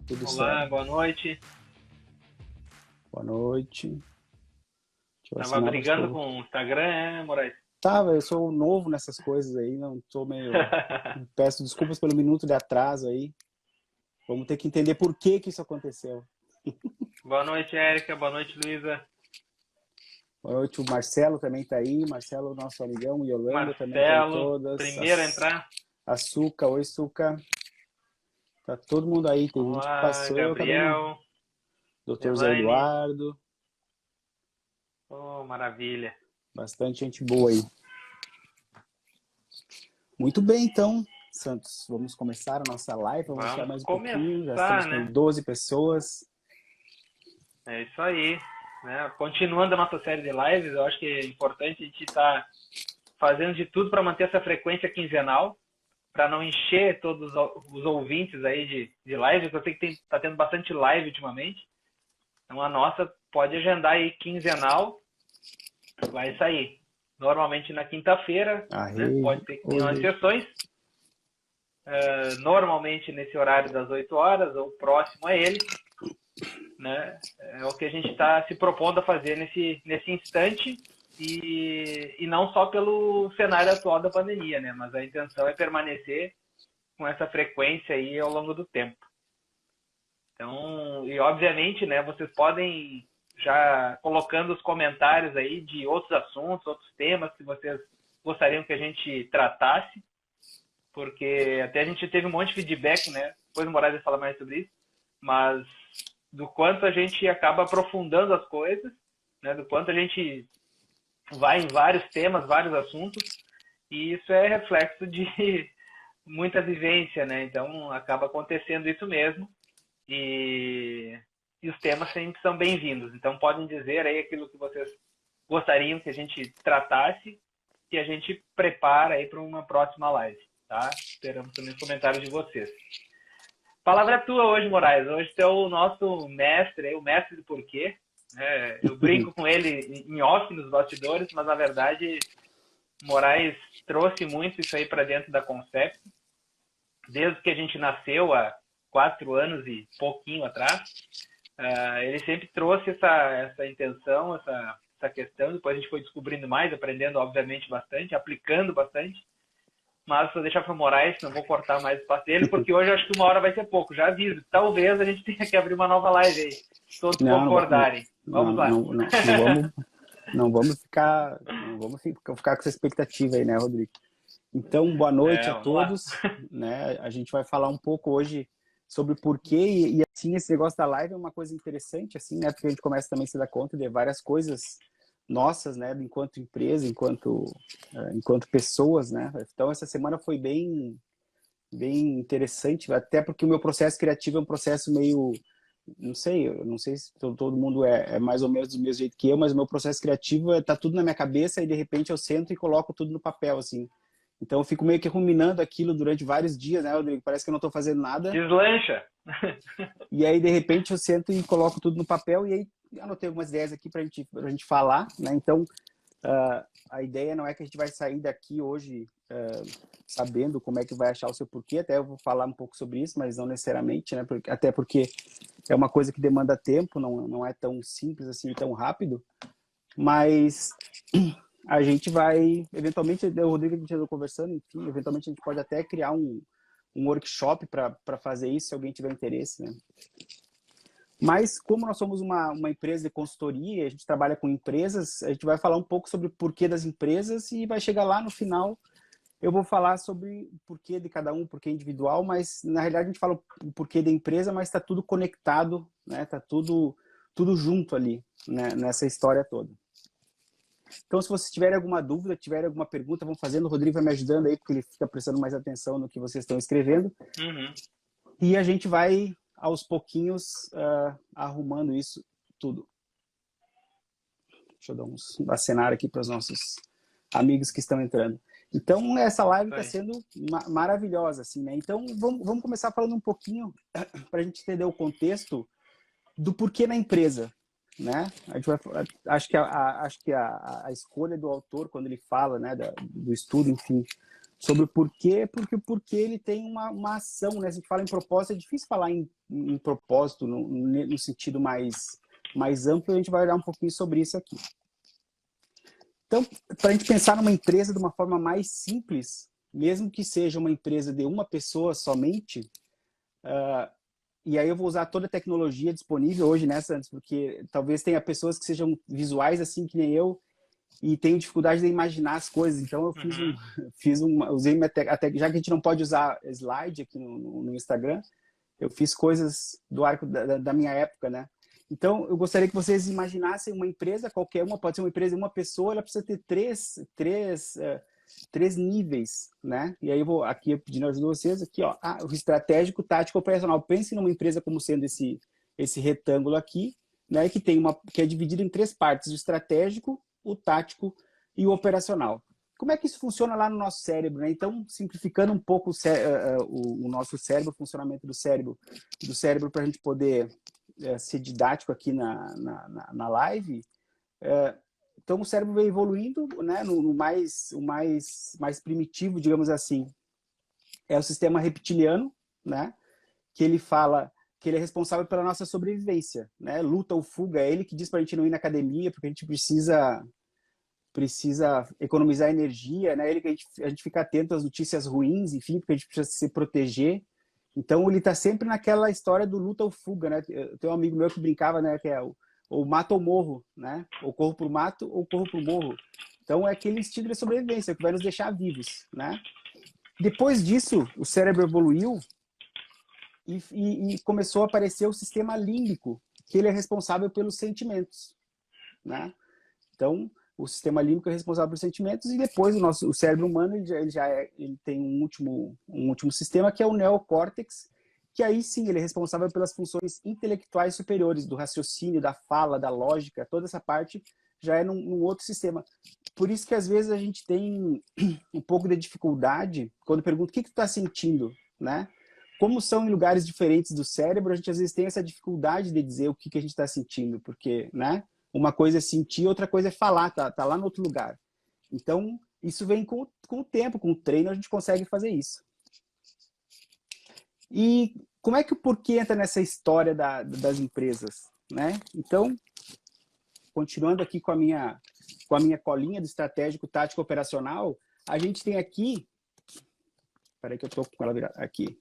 Tudo Olá, certo. boa noite. Boa noite. Deixa eu Tava assinar para os brigando povos. com o Instagram, Moraes? Tá, eu sou novo nessas coisas aí, não sou meio. Peço desculpas pelo minuto de atraso aí. Vamos ter que entender por que que isso aconteceu. Boa noite, Érica. Boa noite, Luísa. Boa noite, o Marcelo também está aí. Marcelo, nosso amigão, Yolanda também está aí Marcelo, todas. primeiro a entrar. A Suca, oi Suca. Tá todo mundo aí. Tem Vamos gente que lá, passou, eu acabei não. Gabriel, Doutor Zé Elaine. Eduardo. Oh, maravilha. Bastante gente boa aí. Muito bem, então, Santos, vamos começar a nossa live, vamos esperar Vamos mais um pouquinho, já estamos começar, com né? 12 pessoas. É isso aí. Né? Continuando a nossa série de lives, eu acho que é importante a gente estar fazendo de tudo para manter essa frequência quinzenal, para não encher todos os ouvintes aí de lives. Eu sei que está tendo bastante live ultimamente. Então a nossa pode agendar aí quinzenal, vai sair. Normalmente na quinta-feira, né? Arrei, Pode ter que tenha umas oi. exceções. Normalmente nesse horário das 8 horas, ou próximo a ele, né? É o que a gente está se propondo a fazer nesse instante, e não só pelo cenário atual da pandemia, né? Mas a intenção é permanecer com essa frequência aí ao longo do tempo. Então, e obviamente, né, vocês podem já colocando os comentários aí de outros assuntos, outros temas que vocês gostariam que a gente tratasse, porque até a gente teve um monte de feedback, né? Depois o Moraes vai falar mais sobre isso, mas do quanto a gente acaba aprofundando as coisas, né? Do quanto a gente vai em vários temas, vários assuntos, e isso é reflexo de muita vivência, né? Então acaba acontecendo isso mesmo. E os temas sempre são bem-vindos. Então podem dizer aí aquilo que vocês gostariam que a gente tratasse, que a gente prepara aí para uma próxima live, tá? Esperamos também os comentários de vocês. A palavra é tua hoje, Moraes. Hoje tu é o nosso mestre, o mestre do porquê. Eu brinco com ele em off nos bastidores, mas na verdade Moraes trouxe muito isso aí para dentro da Concept. Desde que a gente nasceu há 4 anos e pouquinho atrás, ele sempre trouxe essa intenção, essa questão. Depois a gente foi descobrindo mais, aprendendo, obviamente, bastante, aplicando bastante. Mas vou deixar para o Moraes, não vou cortar mais o espaço dele, porque hoje eu acho que uma hora vai ser pouco. Já aviso, talvez a gente tenha que abrir uma nova live aí, se todos Não, concordarem. não, Vamos lá. não vamos ficar, não vamos ficar com essa expectativa aí, né, Rodrigo? Então, boa noite a Vamos lá. todos, né? A gente vai falar um pouco hoje sobre o porquê e assim, esse negócio da live é uma coisa interessante, assim, né? Porque a gente começa também a se dar conta de várias coisas nossas, né? Enquanto empresa, enquanto pessoas, né? Então, essa semana foi bem interessante, até porque o meu processo criativo é um processo meio, não sei, eu não sei se todo mundo é mais ou menos do mesmo jeito que eu, mas o meu processo criativo tá tudo na minha cabeça e de repente eu sento e coloco tudo no papel, assim. Então eu fico meio que ruminando aquilo durante vários dias, né, Rodrigo? Parece que eu não estou fazendo nada. Deslancha. E aí, de repente, eu sento e coloco tudo no papel e aí anotei algumas ideias aqui para a gente falar, né? Então, a ideia não é que a gente vai sair daqui hoje sabendo como é que vai achar o seu porquê, até eu vou falar um pouco sobre isso, mas não necessariamente, né? Até porque é uma coisa que demanda tempo, não é tão simples assim, tão rápido, mas a gente vai, eventualmente, o Rodrigo a gente andou conversando, enfim, eventualmente a gente pode até criar um workshop para fazer isso, se alguém tiver interesse, né? Mas como nós somos uma empresa de consultoria, a gente trabalha com empresas, a gente vai falar um pouco sobre o porquê das empresas e vai chegar lá no final, eu vou falar sobre o porquê de cada um, o porquê individual, mas na realidade a gente fala o porquê da empresa, mas está tudo conectado, né? Está tudo junto ali, né? Nessa história toda. Então, se vocês tiverem alguma dúvida, tiverem alguma pergunta, vão fazendo. O Rodrigo vai me ajudando aí, porque ele fica prestando mais atenção no que vocês estão escrevendo. Uhum. E a gente vai, aos pouquinhos, arrumando isso tudo. Deixa eu dar um acenar aqui para os nossos amigos que estão entrando. Então, essa live está sendo maravilhosa, assim, né? Então, vamos começar falando um pouquinho, para a gente entender o contexto do porquê na empresa, né? A gente vai, acho que a escolha do autor, quando ele fala, né, do estudo, enfim, sobre o porquê, porque o porquê ele tem uma ação, né? Se a gente fala em propósito, é difícil falar em propósito no sentido mais amplo, a gente vai olhar um pouquinho sobre isso aqui. Então, para a gente pensar numa empresa de uma forma mais simples, mesmo que seja uma empresa de uma pessoa somente, e aí eu vou usar toda a tecnologia disponível hoje nessa, porque talvez tenha pessoas que sejam visuais assim que nem eu, e tenho dificuldade de imaginar as coisas. Então eu usei até já que a gente não pode usar slide aqui no Instagram, eu fiz coisas do arco da minha época, né? Então eu gostaria que vocês imaginassem uma empresa, qualquer uma, pode ser uma empresa de uma pessoa, ela precisa ter três níveis, né? E aí eu vou aqui pedindo ajuda de vocês aqui, ó, o estratégico, tático, operacional. Pense numa empresa como sendo esse retângulo aqui, né? Que é dividido em três partes: o estratégico, o tático e o operacional. Como é que isso funciona lá no nosso cérebro, né? Então, simplificando um pouco o nosso cérebro, o funcionamento do cérebro para a gente poder ser didático aqui na live. Então, o cérebro vem evoluindo, né? O mais primitivo, digamos assim, é o sistema reptiliano, né? Que ele fala que ele é responsável pela nossa sobrevivência, né? Luta ou fuga, é ele que diz para a gente não ir na academia, porque a gente precisa economizar energia, né? Ele que a gente fica atento às notícias ruins, enfim, porque a gente precisa se proteger. Então ele está sempre naquela história do luta ou fuga, né? Tem um amigo meu que brincava, né? Que é ou mato ou morro, né? Ou corro pro mato ou corro pro morro. Então é aquele instinto de sobrevivência que vai nos deixar vivos, né? Depois disso, o cérebro evoluiu e começou a aparecer o sistema límbico, que ele é responsável pelos sentimentos, né? Então, o sistema límbico é responsável pelos sentimentos e depois o cérebro humano ele tem um último sistema que é o neocórtex, que aí sim ele é responsável pelas funções intelectuais superiores, do raciocínio, da fala, da lógica, toda essa parte já é num outro sistema. Por isso que às vezes a gente tem um pouco de dificuldade quando pergunta o que tu está sentindo, né? Como são em lugares diferentes do cérebro, a gente às vezes tem essa dificuldade de dizer o que a gente está sentindo, porque, né? Uma coisa é sentir, outra coisa é falar, tá lá no outro lugar. Então, isso vem com o tempo, com o treino, a gente consegue fazer isso. E como é que o porquê entra nessa história das empresas, né? Então, continuando aqui com a minha colinha do estratégico, tático, operacional, a gente tem aqui... Peraí que eu tô com ela virada aqui.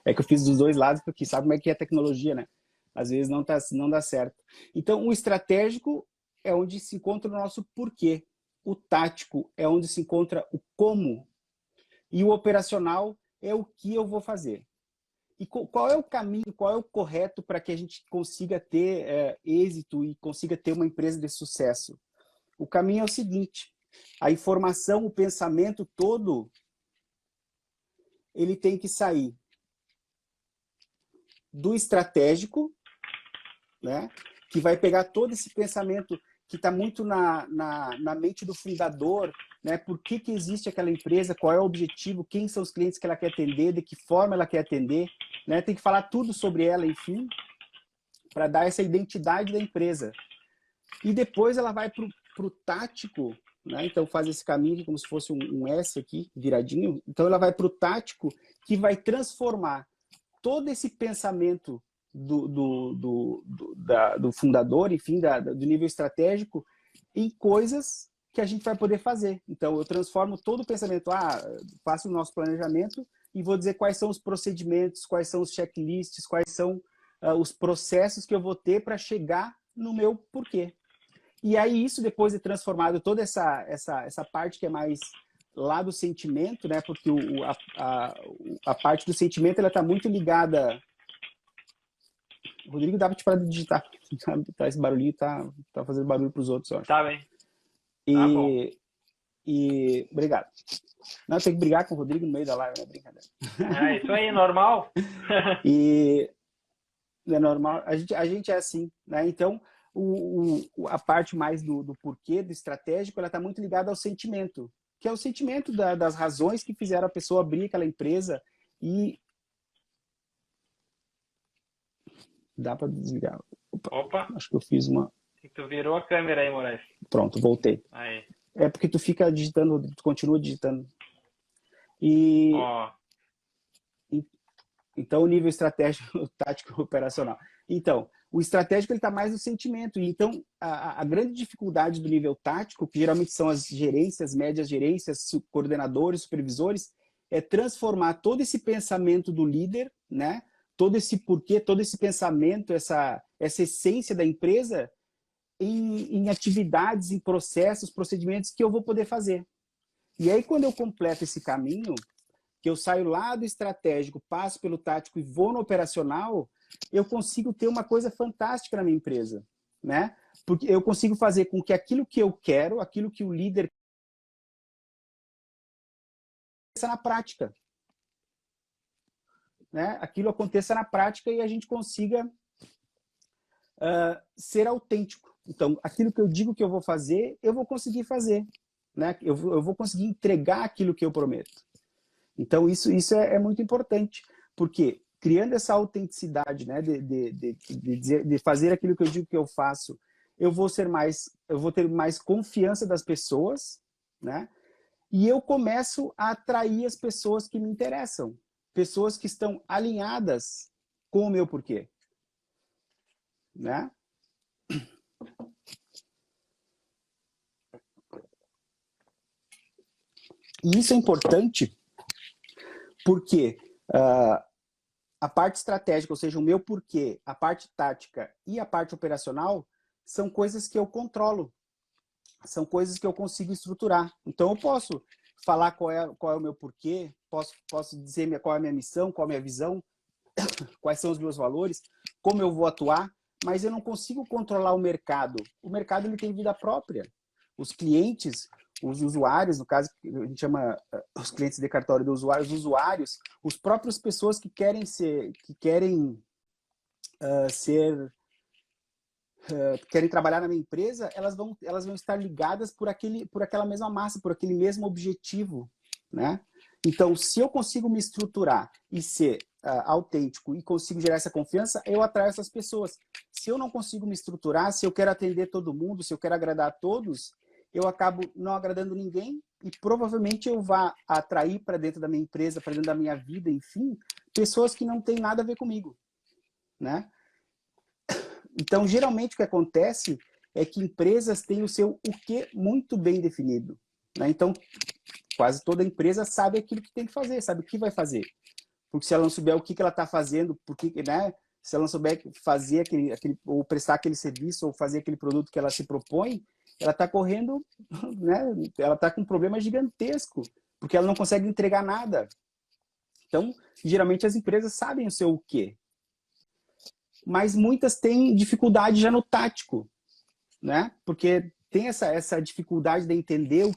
É que eu fiz dos dois lados, porque sabe como é que é a tecnologia, né? Às vezes não dá certo. Então, o estratégico é onde se encontra o nosso porquê. O tático é onde se encontra o como. E o operacional é o que eu vou fazer. E qual é o caminho, qual é o correto para que a gente consiga ter êxito e consiga ter uma empresa de sucesso? O caminho é o seguinte: a informação, o pensamento todo, ele tem que sair do estratégico, né? Que vai pegar todo esse pensamento que está muito na mente do fundador, né? Por que existe aquela empresa, qual é o objetivo, quem são os clientes que ela quer atender, de que forma ela quer atender, né? Tem que falar tudo sobre ela, enfim, para dar essa identidade da empresa. E depois ela vai para o tático, né? Então faz esse caminho aqui, como se fosse um S aqui, viradinho. Então ela vai para o tático, que vai transformar todo esse pensamento do fundador, enfim, do nível estratégico, em coisas que a gente vai poder fazer. Então, eu transformo todo o pensamento, faço o nosso planejamento e vou dizer quais são os procedimentos, quais são os checklists, quais são os processos que eu vou ter para chegar no meu porquê. E aí, isso depois de transformado toda essa parte que é mais lá do sentimento, né? Porque a parte do sentimento ela está muito ligada. Rodrigo, dá para te parar de digitar. Tá, esse barulhinho tá fazendo barulho para os outros, eu acho. Tá bem. Tá bom. Obrigado. Não, tem que brigar com o Rodrigo no meio da live, né? Brincadeira. Isso aí, normal. E é normal. A gente é assim, né? Então, a parte mais do porquê, do estratégico, ela está muito ligada ao sentimento, que é o sentimento das razões que fizeram a pessoa abrir aquela empresa e... Dá para desligar. Opa. Acho que eu fiz uma... Tu virou a câmera aí, Moraes. Pronto, voltei. Aí. É porque tu fica digitando, tu continua digitando. E então o nível estratégico, tático, operacional. Então, o estratégico ele está mais no sentimento. Então, a grande dificuldade do nível tático, que geralmente são as gerências, médias gerências, coordenadores, supervisores, é transformar todo esse pensamento do líder, né? Todo esse porquê, todo esse pensamento, essa essência da empresa em atividades, em processos, procedimentos que eu vou poder fazer. E aí, quando eu completo esse caminho, que eu saio lá do estratégico, passo pelo tático e vou no operacional, eu consigo ter uma coisa fantástica na minha empresa, né? Porque eu consigo fazer com que aquilo que eu quero, aquilo que o líder aconteça na prática, né? Aquilo aconteça na prática e a gente consiga ser autêntico. Então, aquilo que eu digo que eu vou fazer, eu vou conseguir fazer, né? Eu vou conseguir entregar aquilo que eu prometo. Então, isso é muito importante, porque criando essa autenticidade, né, de fazer aquilo que eu digo que eu faço, eu vou ter mais confiança das pessoas, né? E eu começo a atrair as pessoas que me interessam, pessoas que estão alinhadas com o meu porquê, né? E isso é importante porque a parte estratégica, ou seja, o meu porquê, a parte tática e a parte operacional são coisas que eu controlo, são coisas que eu consigo estruturar. Então eu posso falar qual é o meu porquê, posso dizer qual é a minha missão, qual é a minha visão, quais são os meus valores, como eu vou atuar, mas eu não consigo controlar o mercado. O mercado ele tem vida própria. Os clientes, os usuários, no caso, a gente chama os clientes de cartório de usuários, os usuários, os próprios pessoas que querem querem trabalhar na minha empresa, elas vão estar ligadas por aquela mesma massa, por aquele mesmo objetivo, né? Então, se eu consigo me estruturar e ser autêntico e consigo gerar essa confiança, eu atraio essas pessoas. Se eu não consigo me estruturar, se eu quero atender todo mundo, se eu quero agradar a todos, eu acabo não agradando ninguém e provavelmente eu vá atrair para dentro da minha empresa, para dentro da minha vida, enfim, pessoas que não têm nada a ver comigo, né? Então, geralmente o que acontece é que empresas têm o seu o que muito bem definido, né? Então, quase toda empresa sabe aquilo que tem que fazer, sabe o que vai fazer. Porque se ela não souber o que ela está fazendo, né? Se ela não souber fazer ou prestar aquele serviço, ou fazer aquele produto que ela se propõe, ela está correndo, né? Ela está com um problema gigantesco, porque ela não consegue entregar nada. Então, geralmente as empresas sabem o seu o quê. Mas muitas têm dificuldade já no tático, né? Porque tem essa dificuldade de entender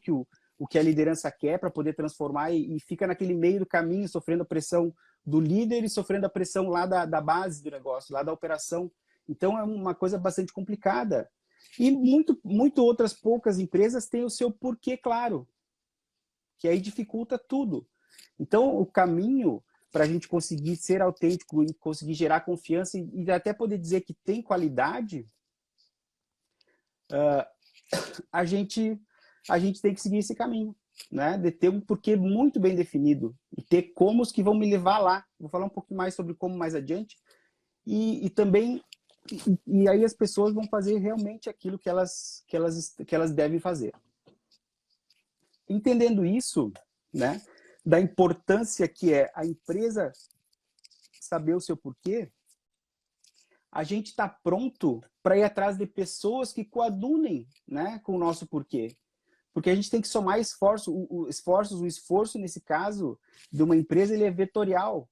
o que a liderança quer para poder transformar e fica naquele meio do caminho, sofrendo a pressão do líder e sofrendo a pressão lá da base do negócio, lá da operação. Então é uma coisa bastante complicada. E muito outras poucas empresas têm o seu porquê claro, que aí dificulta tudo. Então o caminho para a gente conseguir ser autêntico e conseguir gerar confiança e até poder dizer que tem qualidade, a gente tem que seguir esse caminho, né? De ter um porquê muito bem definido e ter comos que vão me levar lá. Vou falar um pouquinho mais sobre como mais adiante. E também, e aí as pessoas vão fazer realmente aquilo que elas devem fazer. Entendendo isso, né? Da importância que é a empresa saber o seu porquê, a gente está pronto para ir atrás de pessoas que coadunem, né, com o nosso porquê. Porque a gente tem que somar esforço. O esforço, nesse caso, de uma empresa, ele é vetorial,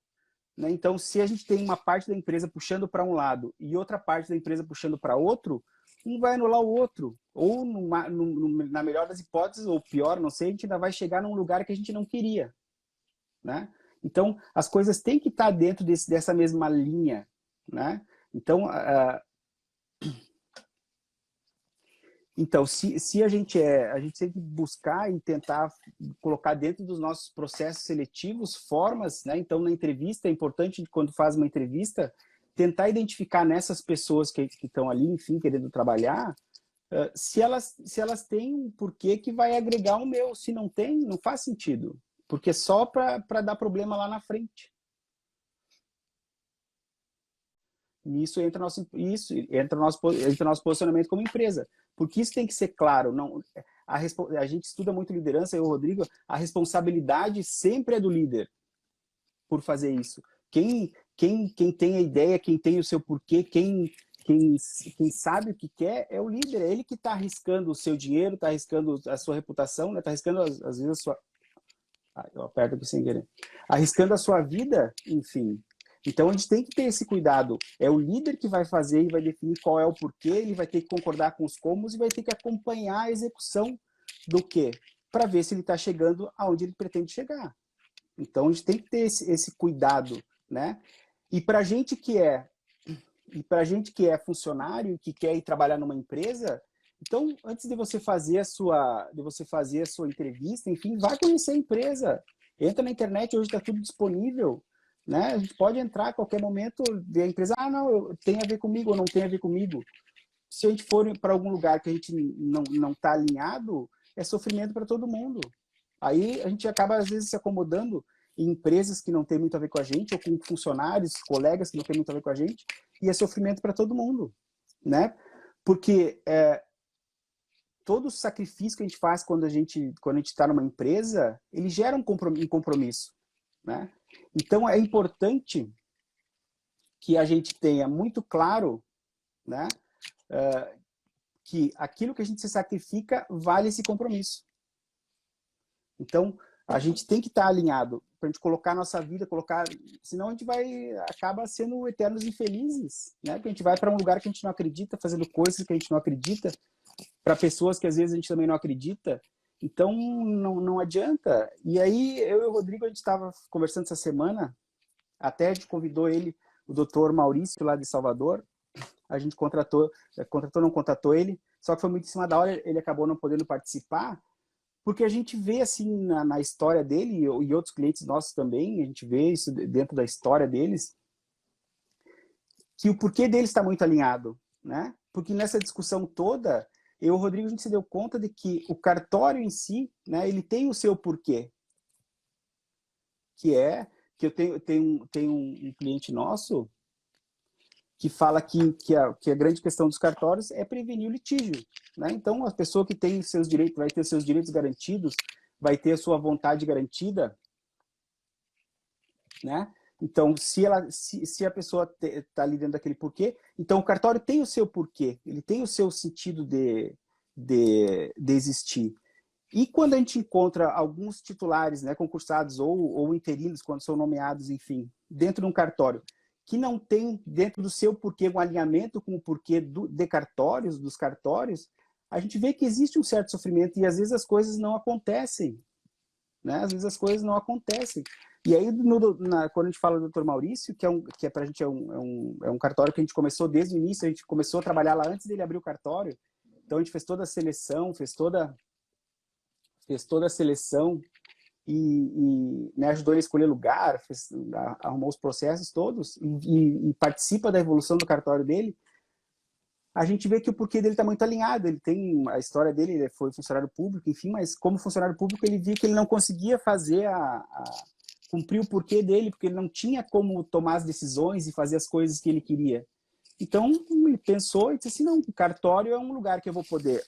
né? Então, se a gente tem uma parte da empresa puxando para um lado e outra parte da empresa puxando para outro, um vai anular o outro. Ou, na melhor das hipóteses, ou pior, não sei, a gente ainda vai chegar num lugar que a gente não queria, né? Então, as coisas têm que estar dentro dessa mesma linha, né? Então, se a gente tem que buscar e tentar colocar dentro dos nossos processos seletivos formas, né? Então, na entrevista, é importante, quando faz uma entrevista, tentar identificar nessas pessoas que estão ali, enfim, querendo trabalhar, se elas têm um porquê que vai agregar o meu. Se não tem, não faz sentido. Porque é só para dar problema lá na frente. E isso entra nosso posicionamento como empresa. Porque isso tem que ser claro. Não, a gente estuda muito liderança, eu e o Rodrigo, a responsabilidade sempre é do líder por fazer isso. Quem tem a ideia, quem tem o seu porquê, quem sabe o que quer é o líder. É ele que está arriscando o seu dinheiro, está arriscando a sua reputação, está arriscando, às vezes, a sua... eu aperto aqui sem querer. Arriscando a sua vida, enfim. Então, a gente tem que ter esse cuidado. É o líder que vai fazer e vai definir qual é o porquê, ele vai ter que concordar com os comos e vai ter que acompanhar a execução do quê? Para ver se ele está chegando aonde ele pretende chegar. Então, a gente tem que ter esse cuidado, né? E para a gente que é funcionário, que quer ir trabalhar numa empresa, então, antes de você fazer a sua entrevista, enfim, vai conhecer a empresa. Entra na internet, hoje está tudo disponível. Né? A gente pode entrar a qualquer momento, ver a empresa, não, tem a ver comigo ou não tem a ver comigo. Se a gente for para algum lugar que a gente não está alinhado, é sofrimento para todo mundo. Aí a gente acaba, às vezes, se acomodando em empresas que não tem muito a ver com a gente, ou com funcionários, colegas que não tem muito a ver com a gente, e é sofrimento para todo mundo. Né? Porque todo o sacrifício que a gente faz quando a gente está numa empresa, ele gera um compromisso. Né? Então, é importante que a gente tenha muito claro, né, que aquilo que a gente se sacrifica vale esse compromisso. Então, a gente tem que estar alinhado para a gente colocar a nossa vida, senão a gente acaba sendo eternos infelizes, né? Porque a gente vai para um lugar que a gente não acredita, fazendo coisas que a gente não acredita, para pessoas que às vezes a gente também não acredita. Então, não adianta. E aí, eu e o Rodrigo, a gente estava conversando essa semana, até a gente convidou ele, o doutor Maurício, lá de Salvador, a gente contratou ele, só que foi muito em cima da hora, ele acabou não podendo participar, porque a gente vê, assim, na história dele, e outros clientes nossos também, a gente vê isso dentro da história deles, que o porquê deles está muito alinhado, né? Porque nessa discussão toda, eu e o Rodrigo, a gente se deu conta de que o cartório em si, né, ele tem o seu porquê. Que eu tenho um cliente nosso que fala que a grande questão dos cartórios é prevenir o litígio. Né? Então, a pessoa que tem seus direitos, vai ter seus direitos garantidos, vai ter a sua vontade garantida. Né? Então, se a pessoa está ali dentro daquele porquê, então o cartório tem o seu porquê, ele tem o seu sentido de existir. E quando a gente encontra alguns titulares, né, concursados ou interinos, quando são nomeados, enfim, dentro de um cartório, que não tem dentro do seu porquê um alinhamento com o porquê dos cartórios, a gente vê que existe um certo sofrimento e às vezes as coisas não acontecem. Né? Às vezes as coisas não acontecem. E aí, quando a gente fala do Dr. Maurício, que pra gente é um cartório que a gente começou desde o início, a gente começou a trabalhar lá antes dele abrir o cartório, então a gente fez toda a seleção, fez toda a seleção e né, ajudou ele a escolher lugar, arrumou os processos todos e participa da evolução do cartório dele. A gente vê que o porquê dele está muito alinhado. Ele tem a história dele, ele foi funcionário público, enfim, mas como funcionário público ele viu que ele não conseguia fazer cumprir o porquê dele, porque ele não tinha como tomar as decisões e fazer as coisas que ele queria. Então, ele pensou e disse assim, não, o cartório é um lugar que eu vou poder,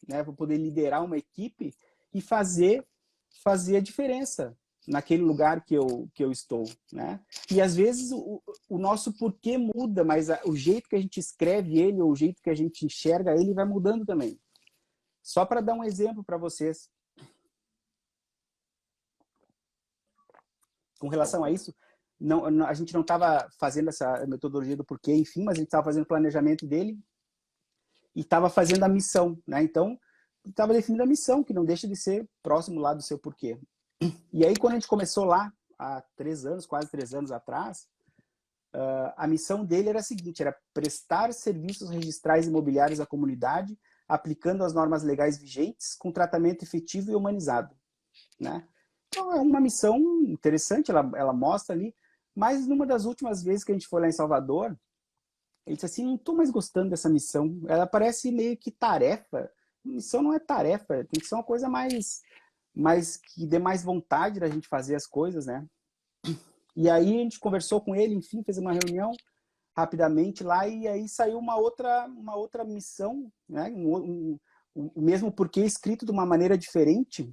né, vou poder liderar uma equipe e fazer a diferença naquele lugar que eu estou, né? E às vezes o nosso porquê muda, mas o jeito que a gente escreve ele, ou o jeito que a gente enxerga ele vai mudando também. Só para dar um exemplo para vocês. Com relação a isso, a gente não estava fazendo essa metodologia do porquê, enfim, mas a gente estava fazendo o planejamento dele e estava fazendo a missão, né? Então, estava definindo a missão, que não deixa de ser próximo lá do seu porquê. E aí, quando a gente começou lá, há quase 3 anos atrás, a missão dele era a seguinte, era prestar serviços registrais imobiliários à comunidade, aplicando as normas legais vigentes, com tratamento efetivo e humanizado. Né? Então, é uma missão interessante, ela mostra ali, mas numa das últimas vezes que a gente foi lá em Salvador, Ele disse assim, não estou mais gostando dessa missão. Ela parece meio que tarefa. Missão não é tarefa, tem que ser uma coisa mais que dê mais vontade da gente fazer as coisas, né? E aí a gente conversou com ele, enfim, fez uma reunião rapidamente lá e aí saiu uma outra missão, né? O mesmo porquê escrito de uma maneira diferente,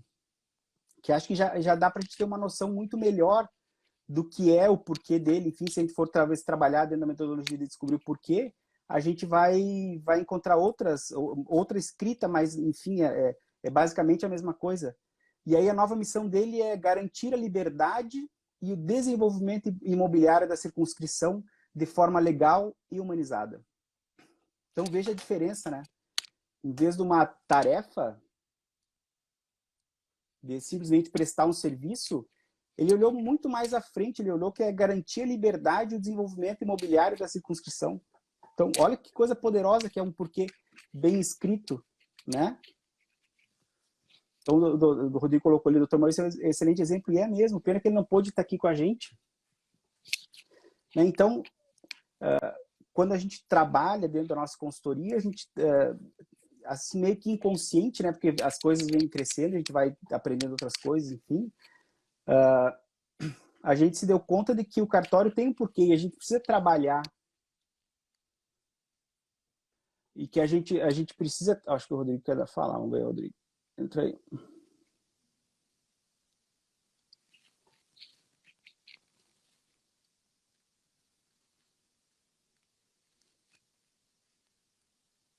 que acho que já dá para a gente ter uma noção muito melhor do que é o porquê dele. Enfim, se a gente for talvez trabalhar dentro da metodologia de descobrir o porquê, a gente vai encontrar outra escrita, mas enfim, é basicamente a mesma coisa. E aí a nova missão dele é garantir a liberdade e o desenvolvimento imobiliário da circunscrição de forma legal e humanizada. Então veja a diferença, né? Em vez de uma tarefa, de simplesmente prestar um serviço, ele olhou muito mais à frente, ele olhou que é garantir a liberdade e o desenvolvimento imobiliário da circunscrição. Então, olha que coisa poderosa que é um porquê bem escrito, né? Então, o Rodrigo colocou ali, o Dr. Maurício é um excelente exemplo, e é mesmo, pena que ele não pôde estar aqui com a gente. Então, quando a gente trabalha dentro da nossa consultoria, a gente, assim, meio que inconsciente, né? Porque as coisas vêm crescendo, a gente vai aprendendo outras coisas, enfim. A gente se deu conta de que o cartório tem um porquê, e a gente precisa trabalhar. E que a gente precisa... Acho que o Rodrigo quer falar, vamos ver, Rodrigo. Entra aí.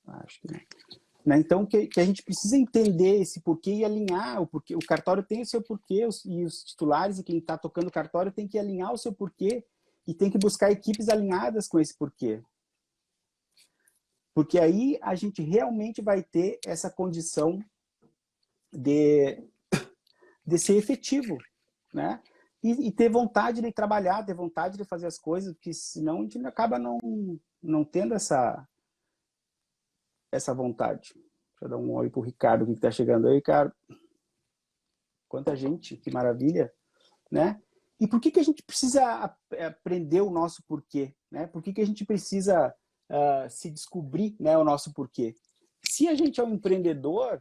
Acho que não. Né? Então, que a gente precisa entender esse porquê e alinhar o porquê. O cartório tem o seu porquê e os titulares e quem está tocando o cartório tem que alinhar o seu porquê e tem que buscar equipes alinhadas com esse porquê. Porque aí a gente realmente vai ter essa condição de ser efetivo, né? E ter vontade de trabalhar, ter vontade de fazer as coisas, porque senão a gente acaba não tendo essa vontade. Deixa eu dar um oi pro Ricardo que está chegando aí, Ricardo. Quanta gente, que maravilha, né? E por que a gente precisa aprender o nosso porquê, né? Por que a gente precisa se descobrir, né, o nosso porquê? Se a gente é um empreendedor,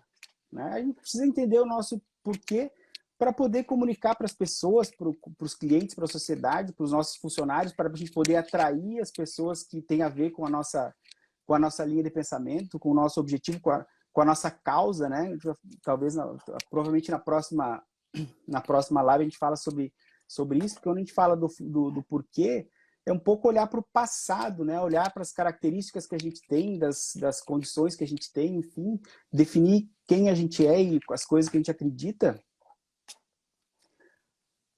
né, a gente precisa entender o nosso porquê para poder comunicar para as pessoas, para os clientes, para a sociedade, para os nossos funcionários, para a gente poder atrair as pessoas que têm a ver com a nossa linha de pensamento, com o nosso objetivo, com a nossa causa, né? Talvez, provavelmente na próxima live a gente fala sobre isso, porque quando a gente fala do porquê, é um pouco olhar para o passado, né? Olhar para as características que a gente tem, das condições que a gente tem, enfim, definir quem a gente é e as coisas que a gente acredita.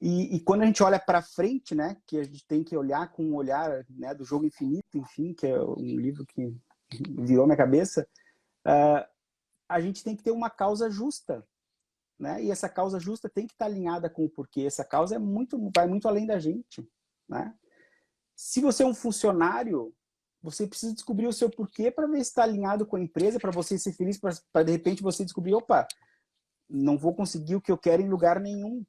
E quando a gente olha para frente, né, que a gente tem que olhar com um olhar, né, do Jogo Infinito, enfim, que é um livro que virou minha cabeça, a gente tem que ter uma causa justa, né? E essa causa justa tem que estar alinhada com o porquê. Essa causa vai muito além da gente, né? Se você é um funcionário, você precisa descobrir o seu porquê para ver se está alinhado com a empresa, para você ser feliz, para de repente você descobrir, opa, não vou conseguir o que eu quero em lugar nenhum,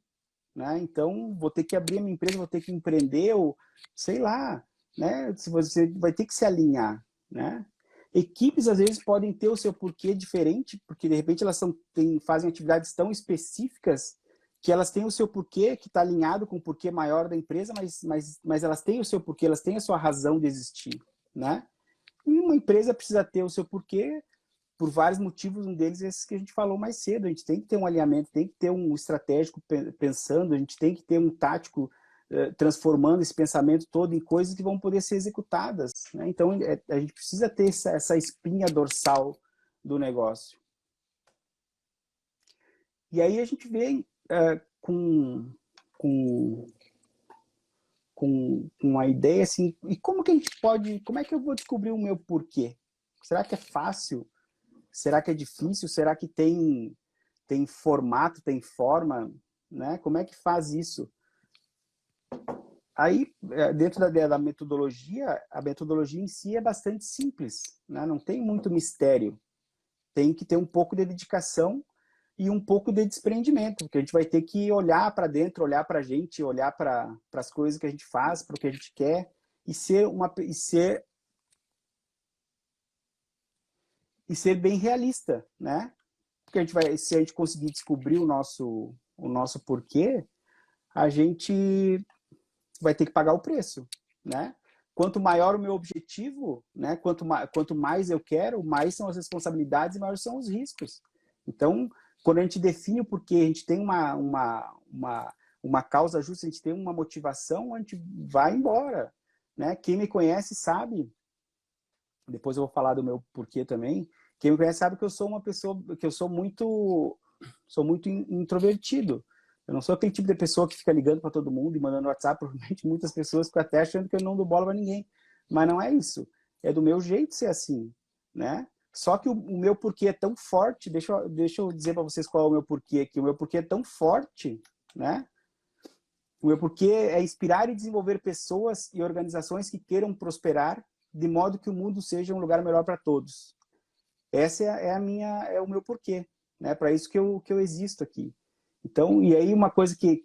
né? Então vou ter que abrir a minha empresa, vou ter que empreender, ou sei lá, né? Se você vai ter que se alinhar, né? Equipes às vezes podem ter o seu porquê diferente, porque de repente elas fazem atividades tão específicas que elas têm o seu porquê, que está alinhado com o porquê maior da empresa, mas elas têm o seu porquê, elas têm a sua razão de existir, né? E uma empresa precisa ter o seu porquê por vários motivos, um deles é esse que a gente falou mais cedo. A gente tem que ter um alinhamento, tem que ter um estratégico pensando, a gente tem que ter um tático transformando esse pensamento todo em coisas que vão poder ser executadas, né? Então, a gente precisa ter essa espinha dorsal do negócio. E aí a gente vem com a ideia assim, e como que a gente pode, como é que eu vou descobrir o meu porquê? Será que é fácil? Será que é difícil? Será que tem formato, tem forma? Né? Como é que faz isso? Aí, dentro da metodologia, a metodologia em si é bastante simples, né? Não tem muito mistério. Tem que ter um pouco de dedicação e um pouco de desprendimento, porque a gente vai ter que olhar para dentro, olhar para a gente, olhar para as coisas que a gente faz, para o que a gente quer, e ser e ser bem realista, né? Porque se a gente conseguir descobrir o nosso porquê, a gente vai ter que pagar o preço, né? Quanto maior o meu objetivo, né? Quanto mais eu quero, mais são as responsabilidades e maiores são os riscos. Então, quando a gente define o porquê, a gente tem uma causa justa, a gente tem uma motivação, a gente vai embora, né? Quem me conhece sabe, depois eu vou falar do meu porquê também, quem me conhece sabe que eu sou uma pessoa, que eu sou muito introvertido. Eu não sou aquele tipo de pessoa que fica ligando para todo mundo e mandando WhatsApp. Provavelmente muitas pessoas ficam até achando que eu não dou bola para ninguém. Mas não é isso. É do meu jeito ser assim, né? Só que o meu porquê é tão forte. Deixa eu dizer para vocês qual é o meu porquê aqui. O meu porquê é tão forte, né? O meu porquê é inspirar e desenvolver pessoas e organizações que queiram prosperar de modo que o mundo seja um lugar melhor para todos. Essa é o meu porquê, né? Para isso que eu existo aqui. Então, e aí uma coisa que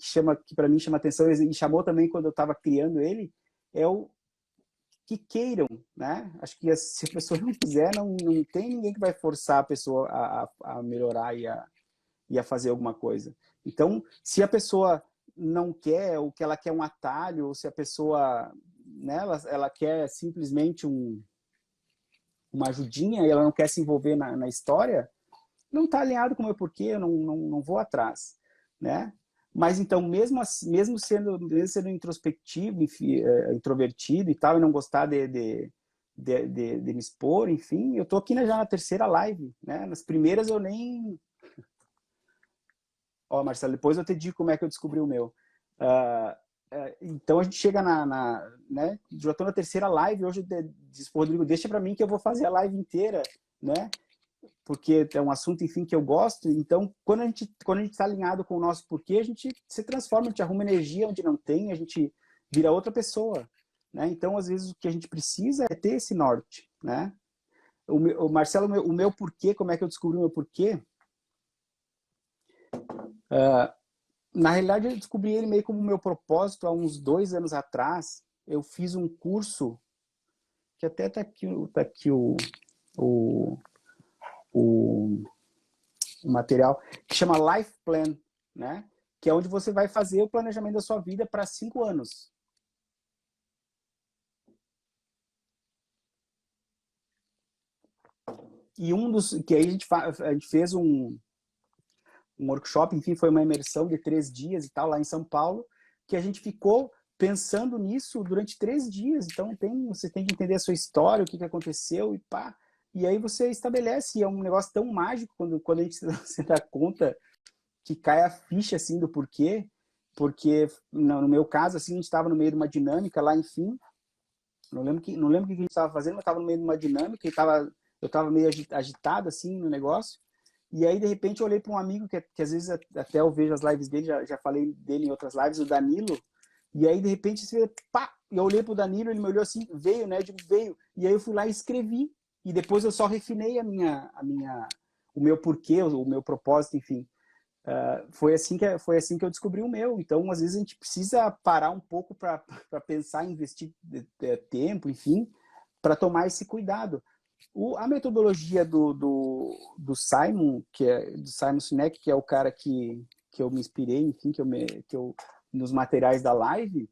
para mim chama atenção e chamou também quando eu estava criando ele, é o que queiram, né? Acho que se a pessoa não quiser, não tem ninguém que vai forçar a pessoa a melhorar e a fazer alguma coisa. Então, se a pessoa não quer, ou que ela quer um atalho, ou se a pessoa, né, ela quer simplesmente uma ajudinha e ela não quer se envolver na história, não está alinhado com o meu porquê, eu não vou atrás, né? Mas então, mesmo sendo introspectivo, enfim, introvertido e tal, e não gostar de me expor, enfim, eu tô aqui já na terceira live, né? Nas primeiras eu nem... Ó, Marcelo, depois eu te digo como é que eu descobri o meu. Então a gente chega né? Já tô na terceira live, hoje eu disse pro Rodrigo, deixa para mim que eu vou fazer a live inteira, né? Porque é um assunto, enfim, que eu gosto. Então, quando a gente está alinhado com o nosso porquê, a gente se transforma, a gente arruma energia onde não tem, a gente vira outra pessoa, né? Então, às vezes, o que a gente precisa é ter esse norte, né? Marcelo, o meu porquê, como é que eu descobri o meu porquê? Na realidade, eu descobri ele meio como meu propósito há uns 2 anos atrás. Eu fiz um curso, que até tá aqui o, o material, que chama Life Plan, né? Que é onde você vai fazer o planejamento da sua vida para 5 anos. E que aí a gente fez um workshop, enfim, foi uma imersão de 3 dias e tal, lá em São Paulo, que a gente ficou pensando nisso durante 3 dias. Então você tem que entender a sua história, o que aconteceu e pá. E aí você estabelece, e é um negócio tão mágico quando a gente se dá conta que cai a ficha, assim, do porquê, porque no meu caso, assim, a gente estava no meio de uma dinâmica lá, enfim, não lembro o que a gente estava fazendo, mas estava no meio de uma dinâmica e eu estava meio agitado, assim, no negócio, e aí, de repente, eu olhei para um amigo que às vezes até eu vejo as lives dele, já falei dele em outras lives, o Danilo, e aí, de repente, pá, eu olhei para o Danilo, ele me olhou assim, veio, né, eu digo, veio, e aí eu fui lá e escrevi, e depois eu só refinei o meu porquê, o meu propósito, enfim. Foi assim que eu descobri o meu. Então, às vezes, a gente precisa parar um pouco para pensar, investir tempo, enfim, para tomar esse cuidado. A metodologia do Simon, do Simon Sinek, que é o cara que eu me inspirei, enfim, nos materiais da live,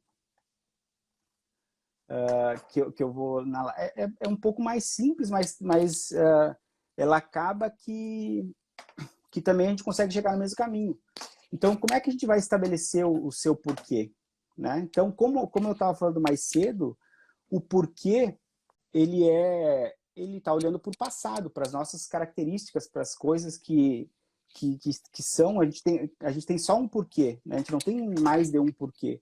que eu vou é um pouco mais simples, mas ela acaba que também a gente consegue chegar no mesmo caminho. Então, como é que a gente vai estabelecer o seu porquê? Né? Então, como eu estava falando mais cedo, o porquê, ele está olhando para o passado, para as nossas características, para as coisas que são, a gente tem só um porquê, né? A gente não tem mais de um porquê.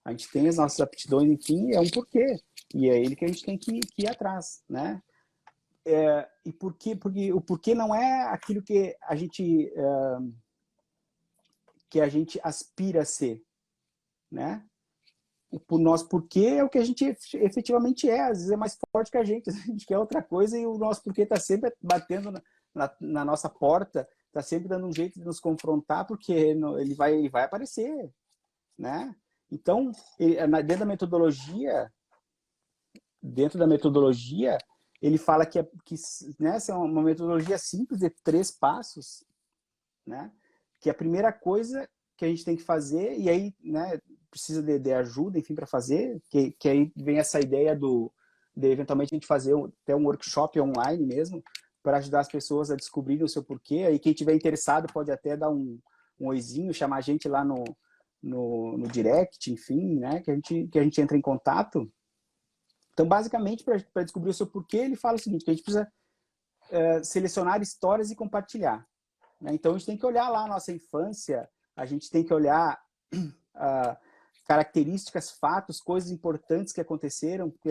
A gente tem as nossas aptidões, enfim, é um porquê. E é ele que a gente tem que ir atrás, né? E porque o porquê não é aquilo que a gente aspira a ser, né? O nosso porquê é o que a gente efetivamente é. Às vezes é mais forte que a gente quer outra coisa e o nosso porquê está sempre batendo na nossa porta, está sempre dando um jeito de nos confrontar, porque ele vai aparecer, né? Então, dentro da metodologia, ele fala né, essa é uma metodologia simples de 3 passos, né? Que a primeira coisa que a gente tem que fazer, e aí, né, precisa de ajuda, enfim, para fazer, que aí vem essa ideia de eventualmente a gente fazer até um workshop online mesmo, para ajudar as pessoas a descobrirem o seu porquê. Aí quem tiver interessado pode até dar um oizinho, chamar a gente lá no direct, enfim, né, que a gente entra em contato. Então, basicamente, para descobrir o seu porquê, ele fala o seguinte, que a gente precisa selecionar histórias e compartilhar. Né? Então, a gente tem que olhar lá a nossa infância, a gente tem que olhar características, fatos, coisas importantes que aconteceram, porque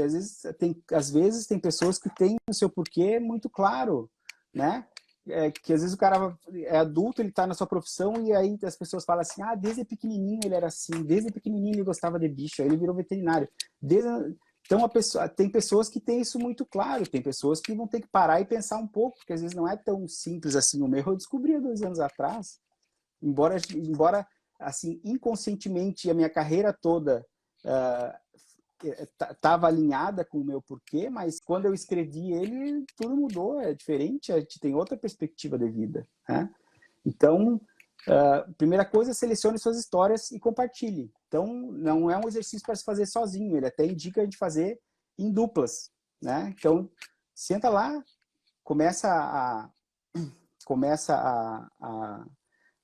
às vezes tem pessoas que têm o seu porquê muito claro, né? Que às vezes o cara é adulto, ele está na sua profissão e aí as pessoas falam assim, desde pequenininho ele era assim, desde pequenininho ele gostava de bicho, aí ele virou veterinário. Então, tem pessoas que têm isso muito claro, tem pessoas que vão ter que parar e pensar um pouco, porque às vezes não é tão simples assim. O meu eu descobri há 2 anos atrás, embora assim, inconscientemente a minha carreira toda estava alinhada com o meu porquê, mas quando eu escrevi ele, tudo mudou, é diferente, a gente tem outra perspectiva de vida. Né? Então, primeira coisa, selecione suas histórias e compartilhe. Então, não é um exercício para se fazer sozinho, ele até indica a gente fazer em duplas. Né? Então, senta lá, começa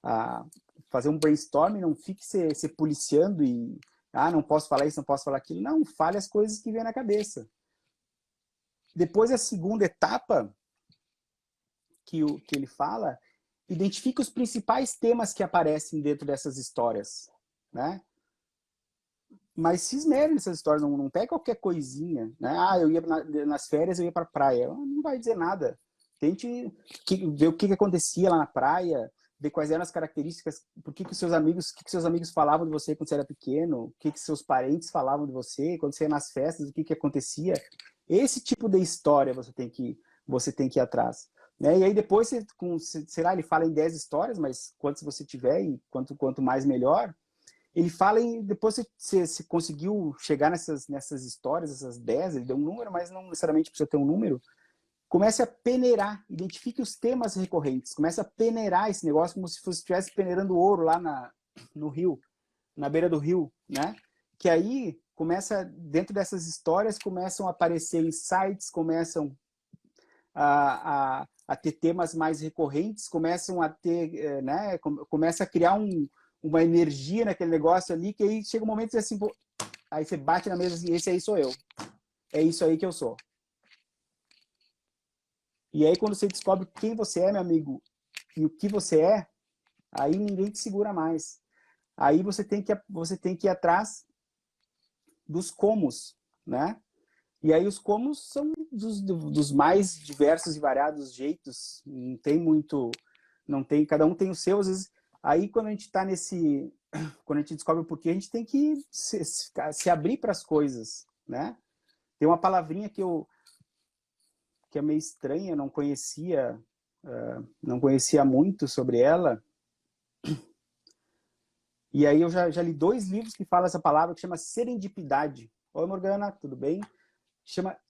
a fazer um brainstorming, não fique se policiando e não posso falar isso, não posso falar aquilo. Não, fale as coisas que vem na cabeça. Depois, a segunda etapa que ele fala, identifique os principais temas que aparecem dentro dessas histórias. Né? Mas se esmere nessas histórias, não pega qualquer coisinha. Né? Eu ia nas férias, eu ia para a praia. Não vai dizer nada. Tente ver o que acontecia lá na praia, ver quais eram as características, por que seus amigos falavam de você quando você era pequeno, o que seus parentes falavam de você, quando você ia nas festas, o que acontecia. Esse tipo de história você tem que ir atrás. Né? E aí depois, sei lá, ele fala em 10 histórias, mas quantas você tiver e quanto mais melhor, ele fala em, depois você conseguiu chegar nessas histórias, essas 10, ele deu um número, mas não necessariamente precisa ter um número. Comece a peneirar, identifique os temas recorrentes, comece a peneirar esse negócio como se você estivesse peneirando ouro lá no rio, na beira do rio, né? Que aí, dentro dessas histórias, começam a aparecer insights, começam a ter temas mais recorrentes, começam a ter, né? Começa a criar uma energia naquele negócio ali, que aí chega um momento assim, aí você bate na mesa assim, esse aí sou eu, é isso aí que eu sou. E aí, quando você descobre quem você é, meu amigo, e o que você é, aí ninguém te segura mais. Aí você tem que ir atrás dos comos, né? E aí os comos são dos mais diversos e variados jeitos. Cada um tem o seu, às vezes. Aí, quando a gente está quando a gente descobre o porquê, a gente tem que se abrir para as coisas, né? Tem uma palavrinha que é meio estranha, não conhecia muito sobre ela. E aí eu já li 2 livros que falam essa palavra, que chama serendipidade. Oi, Morgana, tudo bem?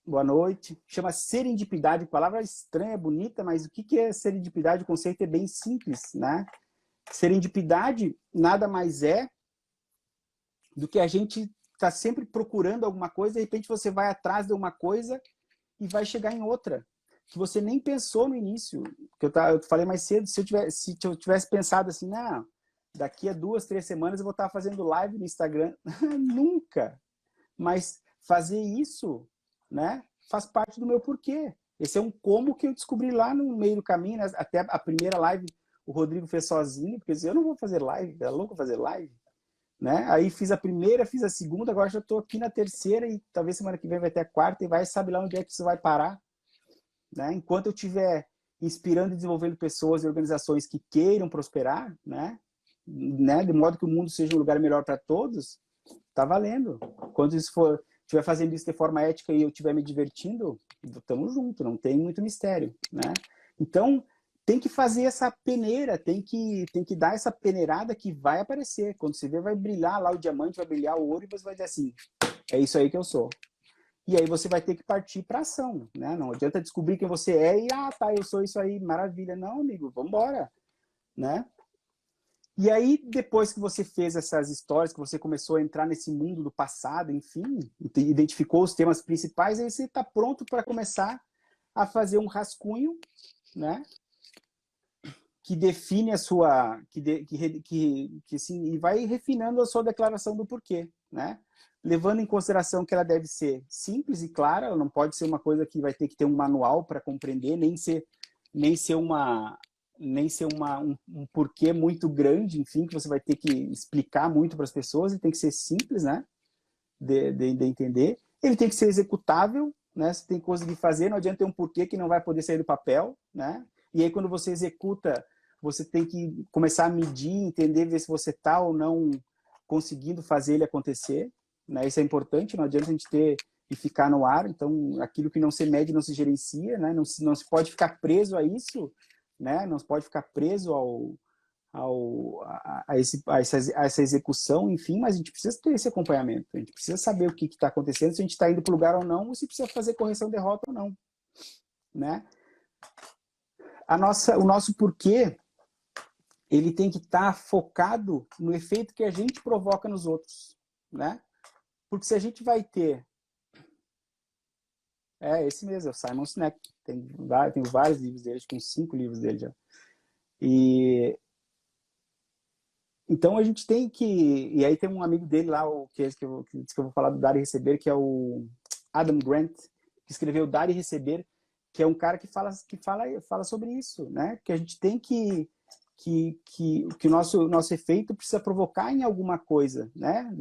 Boa noite. Chama serendipidade, palavra estranha, bonita, mas o que é serendipidade? O conceito é bem simples, né? Serendipidade nada mais é do que a gente tá sempre procurando alguma coisa, de repente você vai atrás de uma coisa e vai chegar em outra, que você nem pensou no início. Que eu falei mais cedo, se eu tivesse pensado assim, daqui a 2, 3 semanas eu vou estar fazendo live no Instagram. Nunca! Mas fazer isso, né, faz parte do meu porquê. Esse é um como que eu descobri lá no meio do caminho, né? Até a primeira live o Rodrigo fez sozinho, porque eu não vou fazer live, é louco fazer live. Né? Aí fiz a primeira, fiz a segunda, agora já estou aqui na terceira e talvez semana que vem vai ter a quarta e vai sabe lá onde é que isso vai parar. Né? Enquanto eu estiver inspirando e desenvolvendo pessoas e organizações que queiram prosperar, né? De modo que o mundo seja um lugar melhor para todos, tá valendo. Quando estiver fazendo isso de forma ética e eu estiver me divertindo, estamos juntos, não tem muito mistério. Né? Então, tem que fazer essa peneira, tem que dar essa peneirada que vai aparecer. Quando você vê, vai brilhar lá o diamante, vai brilhar o ouro e você vai dizer assim, é isso aí que eu sou. E aí você vai ter que partir para ação, né? Não adianta descobrir quem você é e, tá, eu sou isso aí, maravilha. Não, amigo, vamos embora, né? E aí, depois que você fez essas histórias, que você começou a entrar nesse mundo do passado, enfim, identificou os temas principais, aí você está pronto para começar a fazer um rascunho, né? Que define a sua... assim, e vai refinando a sua declaração do porquê, né? Levando em consideração que ela deve ser simples e clara, ela não pode ser uma coisa que vai ter que ter um manual para compreender, nem ser um porquê muito grande, enfim, que você vai ter que explicar muito para as pessoas, ele tem que ser simples, né? De entender. Ele tem que ser executável, né? Você tem que conseguir fazer, não adianta ter um porquê que não vai poder sair do papel, né? E aí, quando você executa, você tem que começar a medir, entender, ver se você está ou não conseguindo fazer ele acontecer, né? Isso é importante, não adianta a gente ter e ficar no ar, então aquilo que não se mede não se gerencia, né? Não se pode ficar preso a isso, né? Não se pode ficar preso a essa execução, enfim, mas a gente precisa ter esse acompanhamento, a gente precisa saber o que está acontecendo, se a gente está indo para o lugar ou não, ou se precisa fazer correção de rota ou não, né? O nosso porquê, ele tem que estar focado no efeito que a gente provoca nos outros, né? Porque se a gente vai ter... esse mesmo, é o Simon Sinek. Tem vários livros dele, acho que uns 5 livros dele já. Então a gente tem que... E aí tem um amigo dele lá, que disse que eu vou falar do Dar e Receber, que é o Adam Grant, que escreveu Dar e Receber, que é um cara que fala sobre isso, né? Que a gente tem que o nosso efeito precisa provocar em alguma coisa, né?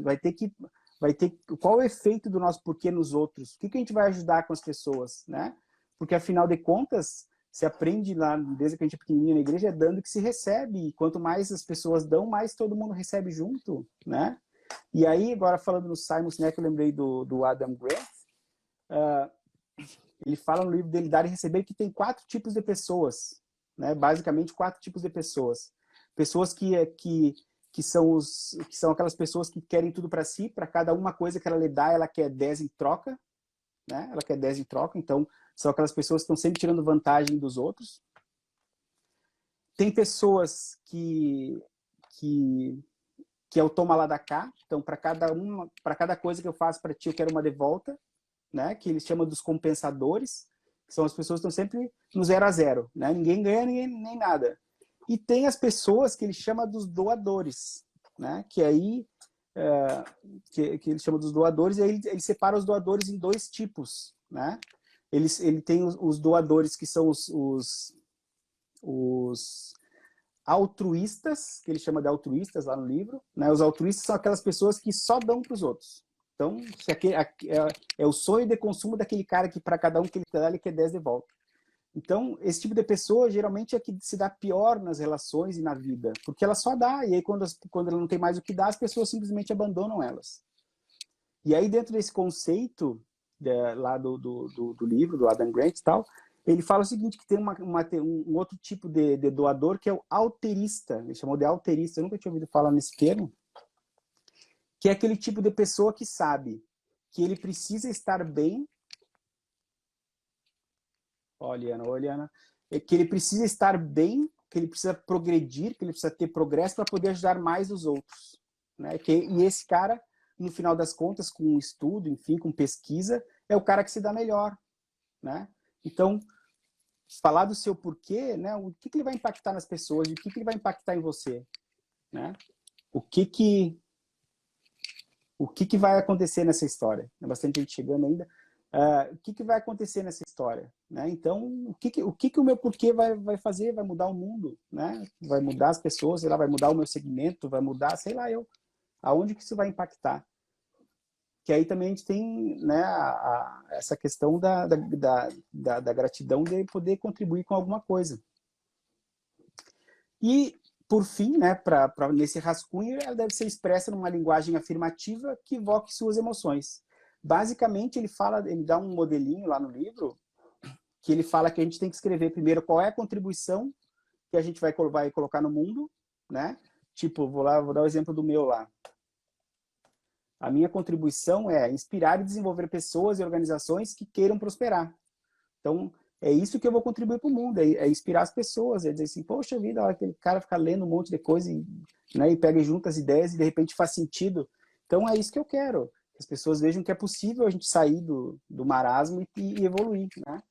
Qual é o efeito do nosso porquê nos outros? O que a gente vai ajudar com as pessoas, né? Porque afinal de contas, se aprende lá, desde que a gente é pequenininho na igreja, é dando que se recebe. E quanto mais as pessoas dão, mais todo mundo recebe junto, né? E aí, agora falando no Simon Sinek, eu lembrei do Adam Grant. Ele fala no livro dele, Dar e Receber, que tem 4 tipos de pessoas, né? Basicamente 4 tipos de pessoas. Pessoas que são aquelas pessoas que querem tudo para si, para cada uma coisa que ela lhe dá, ela quer 10 em troca, né? Ela quer 10 em troca, então são aquelas pessoas que estão sempre tirando vantagem dos outros. Tem pessoas que é o toma lá da cá, então para cada coisa que eu faço para ti, eu quero uma de volta, né? Que eles chamam dos compensadores, que são as pessoas que estão sempre no 0 a 0, né? Ninguém ganha, nem nada. E tem as pessoas que ele chama dos doadores, né? Que aí que ele chama dos doadores, e aí ele separa os doadores em 2 tipos, né? Ele tem os doadores que são os altruístas, que ele chama de altruístas lá no livro, né? Os altruístas são aquelas pessoas que só dão para os outros. Então, é o sonho de consumo daquele cara que para cada um que ele dá, ele quer 10 de volta. Então, esse tipo de pessoa geralmente é que se dá pior nas relações e na vida, porque ela só dá, e aí quando ela não tem mais o que dar, as pessoas simplesmente abandonam elas. E aí dentro desse conceito lá do livro, do Adam Grant e tal, ele fala o seguinte, que tem um outro tipo de doador que é o alterista, ele chamou de alterista, eu nunca tinha ouvido falar nesse termo, que é aquele tipo de pessoa que sabe que ele precisa estar bem. Olha, que ele precisa estar bem, que ele precisa progredir, que ele precisa ter progresso para poder ajudar mais os outros, né? E esse cara, no final das contas, com estudo, enfim, com pesquisa, é o cara que se dá melhor, né? Então, falar do seu porquê, né? O que ele vai impactar nas pessoas, o que ele vai impactar em você, né? O que vai acontecer nessa história? Tem bastante gente chegando ainda. O que vai acontecer nessa história? Né? Então, o que o meu porquê vai fazer? Vai mudar o mundo, né? Vai mudar as pessoas, sei lá, vai mudar o meu segmento, vai mudar, sei lá, aonde que isso vai impactar? Que aí também a gente tem, né, essa questão da gratidão de poder contribuir com alguma coisa. E, por fim, né, nesse rascunho, ela deve ser expressa numa linguagem afirmativa que evoque suas emoções. Basicamente, ele dá um modelinho lá no livro, que ele fala que a gente tem que escrever primeiro qual é a contribuição que a gente vai colocar no mundo, né? Tipo, vou dar o exemplo do meu lá. A minha contribuição é inspirar e desenvolver pessoas e organizações que queiram prosperar. Então, é isso que eu vou contribuir para o mundo, é inspirar as pessoas, é dizer assim, poxa vida, aquele cara fica lendo um monte de coisa e, né, e pega junto as ideias e de repente faz sentido. Então, é isso que eu quero, que as pessoas vejam que é possível a gente sair do marasmo e evoluir, né?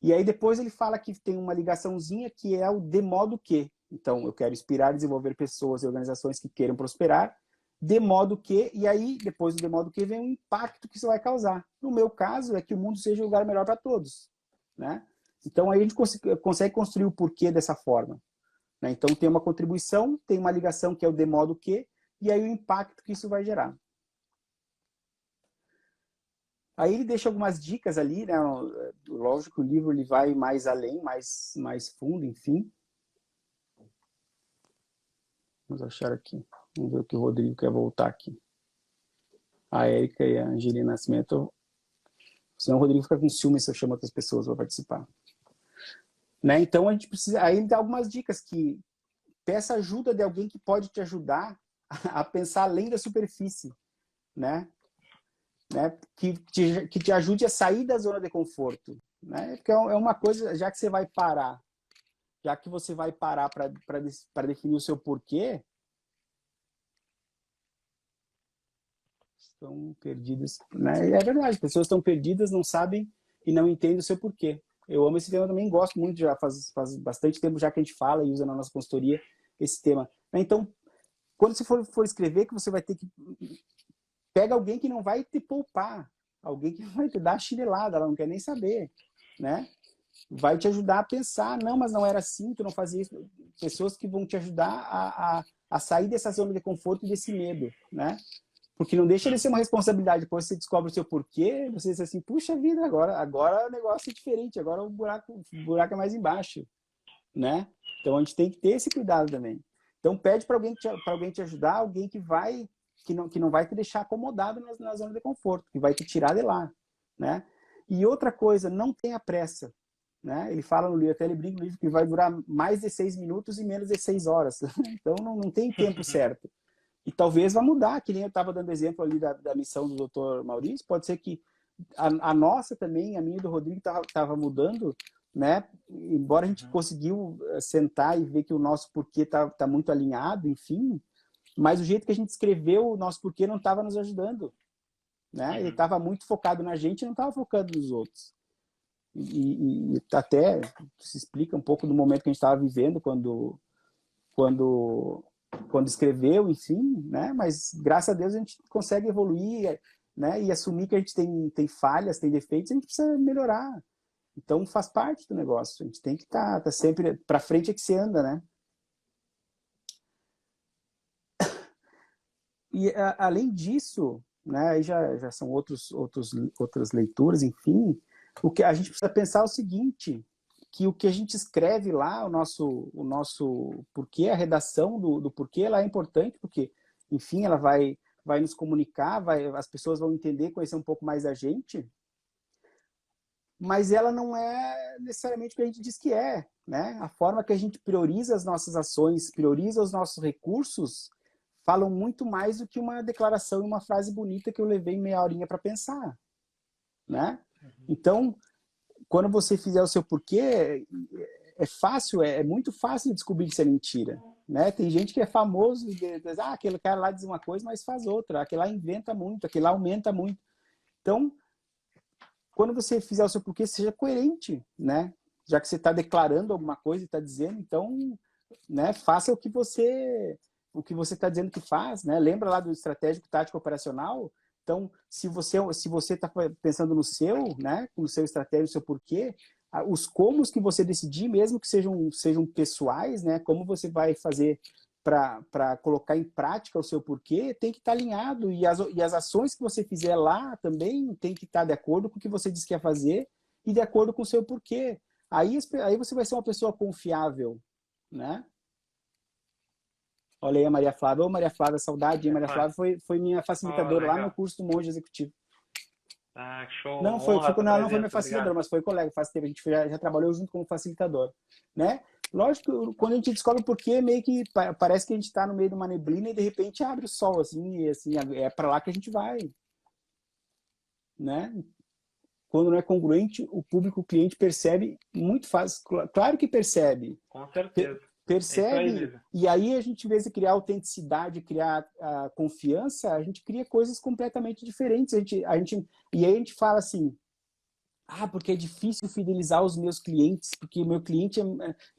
E aí depois ele fala que tem uma ligaçãozinha que é o de modo que. Então, eu quero inspirar e desenvolver pessoas e organizações que queiram prosperar, de modo que, e aí depois do de modo que vem o impacto que isso vai causar. No meu caso, é que o mundo seja um lugar melhor para todos, né? Então, aí a gente consegue construir o porquê dessa forma, né? Então, tem uma contribuição, tem uma ligação que é o de modo que, e aí o impacto que isso vai gerar. Aí ele deixa algumas dicas ali, né? Lógico que o livro ele vai mais além, mais fundo, enfim. Vamos achar aqui. Vamos ver o que o Rodrigo quer voltar aqui. A Érica e a Angelina Nascimento. Senão o Rodrigo fica com ciúme se eu chamo outras pessoas para participar. Né? Então a gente precisa. Aí ele dá algumas dicas que peça ajuda de alguém que pode te ajudar a pensar além da superfície, né? Que te ajude a sair da zona de conforto, né? Porque é uma coisa, já que você vai parar, já que você vai parar para definir o seu porquê, estão perdidas, né? É verdade, pessoas estão perdidas, não sabem e não entendem o seu porquê. Eu amo esse tema também, gosto muito, já faz bastante tempo já que a gente fala e usa na nossa consultoria esse tema. Então, quando você for escrever, que você vai ter que... Pega alguém que não vai te poupar, alguém que vai te dar a chinelada, ela não quer nem saber, né? Vai te ajudar a pensar, não, mas não era assim, tu não fazia isso. Pessoas que vão te ajudar a sair dessa zona de conforto e desse medo, né? Porque não deixa de ser uma responsabilidade. Depois você descobre o seu porquê, você diz assim, puxa vida, agora o negócio é diferente, agora o buraco é mais embaixo, né? Então a gente tem que ter esse cuidado também. Então pede para alguém te ajudar, alguém que não vai te deixar acomodado na zona de conforto, que vai te tirar de lá, né? E outra coisa, não tenha pressa, né? Ele fala no livro, até ele brinca no livro que vai durar mais de 6 minutos e menos de 6 horas. Então não tem tempo certo. E talvez vá mudar, que nem eu estava dando exemplo ali da missão do Dr. Maurício, pode ser que a nossa também, a minha e do Rodrigo estava mudando, né? Embora a gente conseguiu sentar e ver que o nosso porquê tá muito alinhado, enfim, mas o jeito que a gente escreveu o nosso porquê não estava nos ajudando, né? Ele estava muito focado na gente e não estava focando nos outros. E até se explica um pouco do momento que a gente estava vivendo quando escreveu, enfim, né? Mas graças a Deus a gente consegue evoluir, né? E assumir que a gente tem falhas, tem defeitos, a gente precisa melhorar. Então faz parte do negócio. A gente tem que tá sempre para frente é que se anda, né? E além disso, né? Aí já são outras leituras, enfim. O que a gente precisa pensar é o seguinte, que o que a gente escreve lá, o nosso porquê, a redação do porquê, ela é importante, porque, enfim, ela vai nos comunicar, as pessoas vão entender, conhecer um pouco mais da gente, mas ela não é necessariamente o que a gente diz que é, né? A forma que a gente prioriza as nossas ações, prioriza os nossos recursos, falam muito mais do que uma declaração e uma frase bonita que eu levei meia horinha para pensar, né? Então, quando você fizer o seu porquê, é fácil, é muito fácil descobrir que isso é mentira, né? Tem gente que é famoso e diz, aquele cara lá diz uma coisa, mas faz outra, aquele lá inventa muito, aquele lá aumenta muito. Então, quando você fizer o seu porquê, seja coerente, né? Já que você está declarando alguma coisa e está dizendo, então, né, faça o que você está dizendo que faz, né? Lembra lá do estratégico, tático, operacional? Então, se você está pensando no seu, né, no seu estratégia, no seu porquê, os comos que você decidir, mesmo que sejam pessoais, né, como você vai fazer para colocar em prática o seu porquê, tem que estar alinhado. E as ações que você fizer lá também tem que estar de acordo com o que você disse que ia fazer e de acordo com o seu porquê. Aí você vai ser uma pessoa confiável, né? Olha aí a Maria Flávia. Ô, Maria Flávia, saudade, hein? Maria Flávia foi minha facilitadora lá no curso do Monge Executivo. Ah, show. Não foi minha facilitadora, mas foi colega, faz tempo. A gente já trabalhou junto como facilitador, né? Lógico, quando a gente descobre o porquê, meio que parece que a gente está no meio de uma neblina e de repente abre o sol, assim, e assim, é para lá que a gente vai, né? Quando não é congruente, o público, o cliente percebe muito fácil. Claro que percebe. Com certeza. É isso aí Percebe. mesmo. E aí a gente, em vez de criar autenticidade, criar a confiança, a gente cria coisas completamente diferentes. E aí a gente fala assim, porque é difícil fidelizar os meus clientes, porque o meu cliente,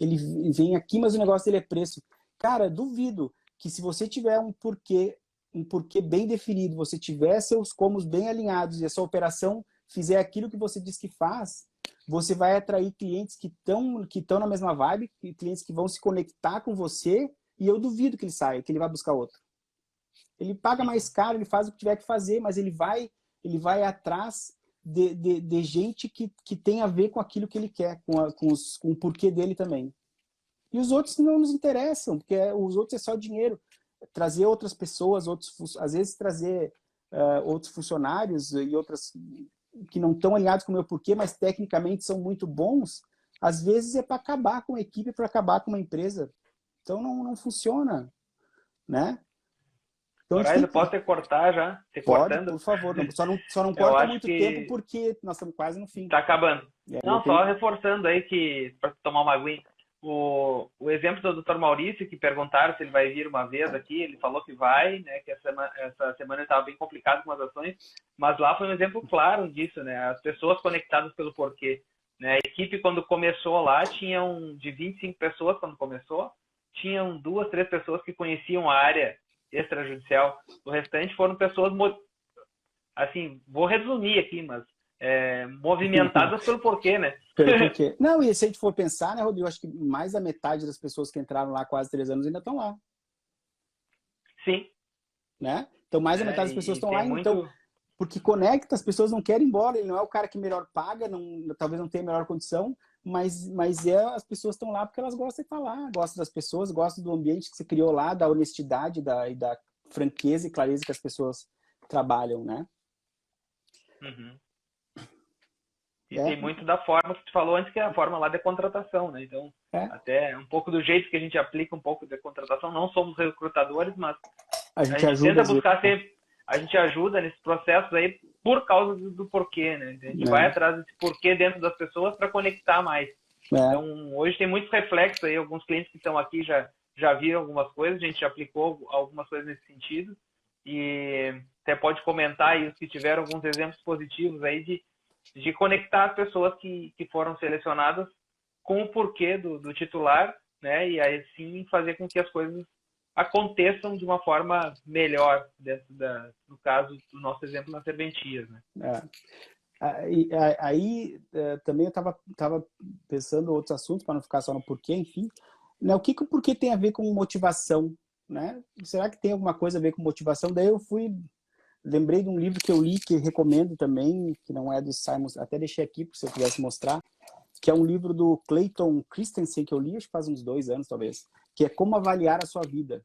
ele vem aqui, mas o negócio dele é preço. Cara, duvido que se você tiver um porquê bem definido, você tiver seus comos bem alinhados e a sua operação fizer aquilo que você diz que faz, você vai atrair clientes que estão na mesma vibe, clientes que vão se conectar com você, e eu duvido que ele saia, que ele vai buscar outro. Ele paga mais caro, ele faz o que tiver que fazer, mas ele vai atrás de gente que tem a ver com aquilo que ele quer, com o porquê dele também. E os outros não nos interessam, porque os outros é só dinheiro. Trazer outras pessoas, às vezes trazer outros funcionários e outras que não estão alinhados com o meu porquê, mas tecnicamente são muito bons, às vezes é para acabar com a equipe, para acabar com uma empresa. Então não funciona, né? Então a gente Moraes, tem eu posso que... te cortar já? Te Pode, cortando? por favor. Só não Eu corta acho muito tempo que porque nós estamos quase no fim. tá acabando. E aí eu Não, tenho... só reforçando aí que, para tomar uma aguinha, o exemplo do Dr. Maurício, que perguntaram se ele vai vir uma vez aqui, ele falou que vai, né, que essa semana estava bem complicado com as ações, mas lá foi um exemplo claro disso, né, as pessoas conectadas pelo porquê. Né, a equipe, quando começou lá, tinham de 25 pessoas quando começou, tinham 2, 3 pessoas que conheciam a área extrajudicial, o restante foram pessoas, assim, vou resumir aqui, mas movimentadas pelo porquê, né? Pelo porquê. Não, e se a gente for pensar, né, Rodrigo, acho que mais da metade das pessoas que entraram lá há quase 3 anos ainda estão lá. Sim. Né? Então, mais da metade das pessoas E estão tem lá, então, muito... porque conecta, as pessoas não querem ir embora, ele não é o cara que melhor paga, talvez não tenha melhor condição, mas as pessoas estão lá porque elas gostam de estar lá, gostam das pessoas, gostam do ambiente que você criou lá, da honestidade e da franqueza e clareza que as pessoas trabalham, né? Uhum. E tem muito da forma que tu falou antes, que é a forma lá de contratação, né? Então, é. até um pouco do jeito que a gente aplica um pouco de contratação, não somos recrutadores, mas A a gente gente ajuda tenta às vezes, buscar sempre, a gente ajuda nesses processos aí por causa do porquê, né? A gente vai atrás desse porquê dentro das pessoas para conectar mais. Então, hoje tem muitos reflexos aí, alguns clientes que estão aqui já viram algumas coisas, a gente já aplicou algumas coisas nesse sentido, e até pode comentar aí os que tiveram alguns exemplos positivos aí de conectar as pessoas que foram selecionadas com o porquê do titular, né? E aí sim fazer com que as coisas aconteçam de uma forma melhor, dentro no caso do nosso exemplo nas serventias, né? Aí também eu estava pensando em outros assuntos, para não ficar só no porquê, enfim. Né, o que o porquê tem a ver com motivação? Né? Será que tem alguma coisa a ver com motivação? Daí eu lembrei de um livro que eu li, que recomendo também, que não é do Simon, até deixei aqui, se eu pudesse mostrar, que é um livro do Clayton Christensen, que eu li acho que faz uns 2 anos, talvez, que é Como Avaliar a Sua Vida.